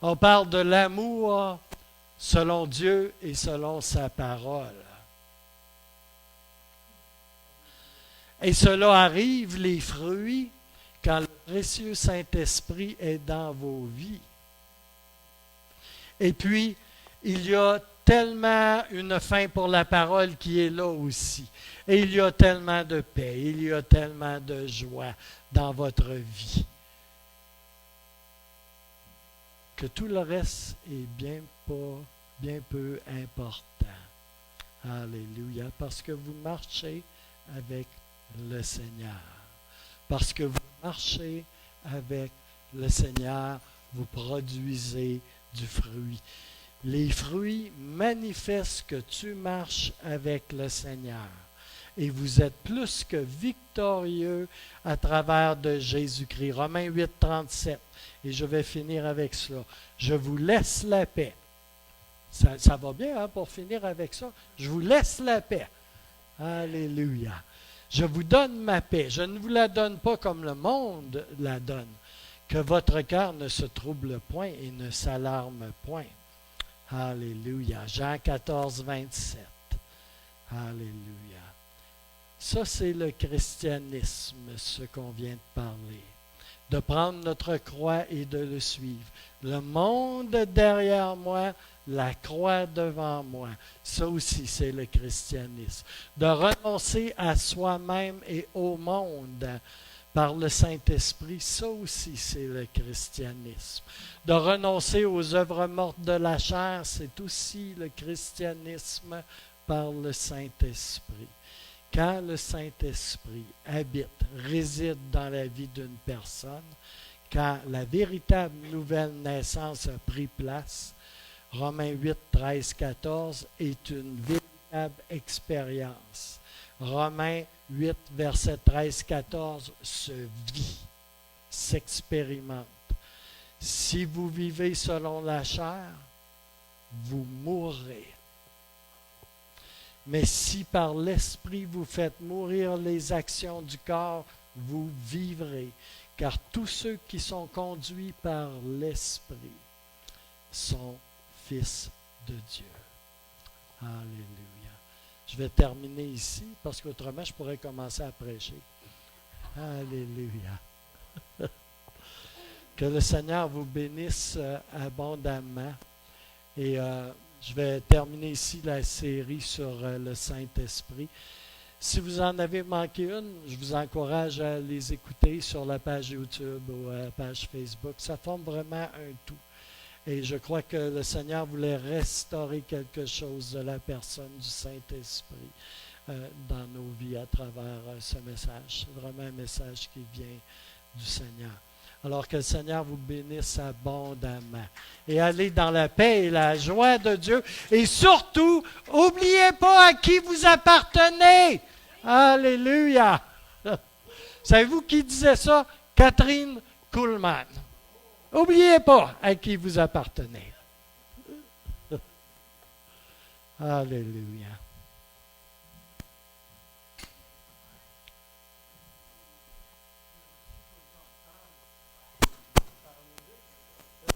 On parle de l'amour selon Dieu et selon sa parole. Et cela arrive, les fruits, quand le précieux Saint-Esprit est dans vos vies. Et puis, il y a tellement une faim pour la parole qui est là aussi. Et il y a tellement de paix, il y a tellement de joie dans votre vie, que tout le reste est bien peu important. Alléluia. Parce que vous marchez avec le Seigneur. Parce que vous marchez avec le Seigneur, vous produisez du fruit. Les fruits manifestent que tu marches avec le Seigneur. Et vous êtes plus que victorieux à travers de Jésus-Christ. Romains 8, 37. Et je vais finir avec cela. Je vous laisse la paix. Ça va bien pour finir avec ça. Je vous laisse la paix. Alléluia. Je vous donne ma paix. Je ne vous la donne pas comme le monde la donne. Que votre cœur ne se trouble point et ne s'alarme point. Alléluia. Jean 14, 27. Alléluia. Ça, c'est le christianisme, ce qu'on vient de parler. De prendre notre croix et de le suivre. Le monde derrière moi, la croix devant moi. Ça aussi, c'est le christianisme. De renoncer à soi-même et au monde par le Saint-Esprit, ça aussi, c'est le christianisme. De renoncer aux œuvres mortes de la chair, c'est aussi le christianisme par le Saint-Esprit. Quand le Saint-Esprit habite, réside dans la vie d'une personne, quand la véritable nouvelle naissance a pris place, Romains 8, 13, 14 est une véritable expérience. Romains 8, verset 13, 14 se vit, s'expérimente. Si vous vivez selon la chair, vous mourrez. Mais si par l'Esprit vous faites mourir les actions du corps, vous vivrez. Car tous ceux qui sont conduits par l'Esprit sont fils de Dieu. Alléluia. Je vais terminer ici, parce qu'autrement, je pourrais commencer à prêcher. Alléluia. Que le Seigneur vous bénisse abondamment. Et je vais terminer ici la série sur le Saint-Esprit. Si vous en avez manqué une, je vous encourage à les écouter sur la page YouTube ou la page Facebook. Ça forme vraiment un tout. Et je crois que le Seigneur voulait restaurer quelque chose de la personne du Saint-Esprit dans nos vies à travers ce message. C'est vraiment un message qui vient du Seigneur. Alors que le Seigneur vous bénisse abondamment. Et allez dans la paix et la joie de Dieu. Et surtout, n'oubliez pas à qui vous appartenez. Alléluia. Savez-vous qui disait ça? Catherine Kuhlman. N'oubliez pas à qui vous appartenez. Alléluia.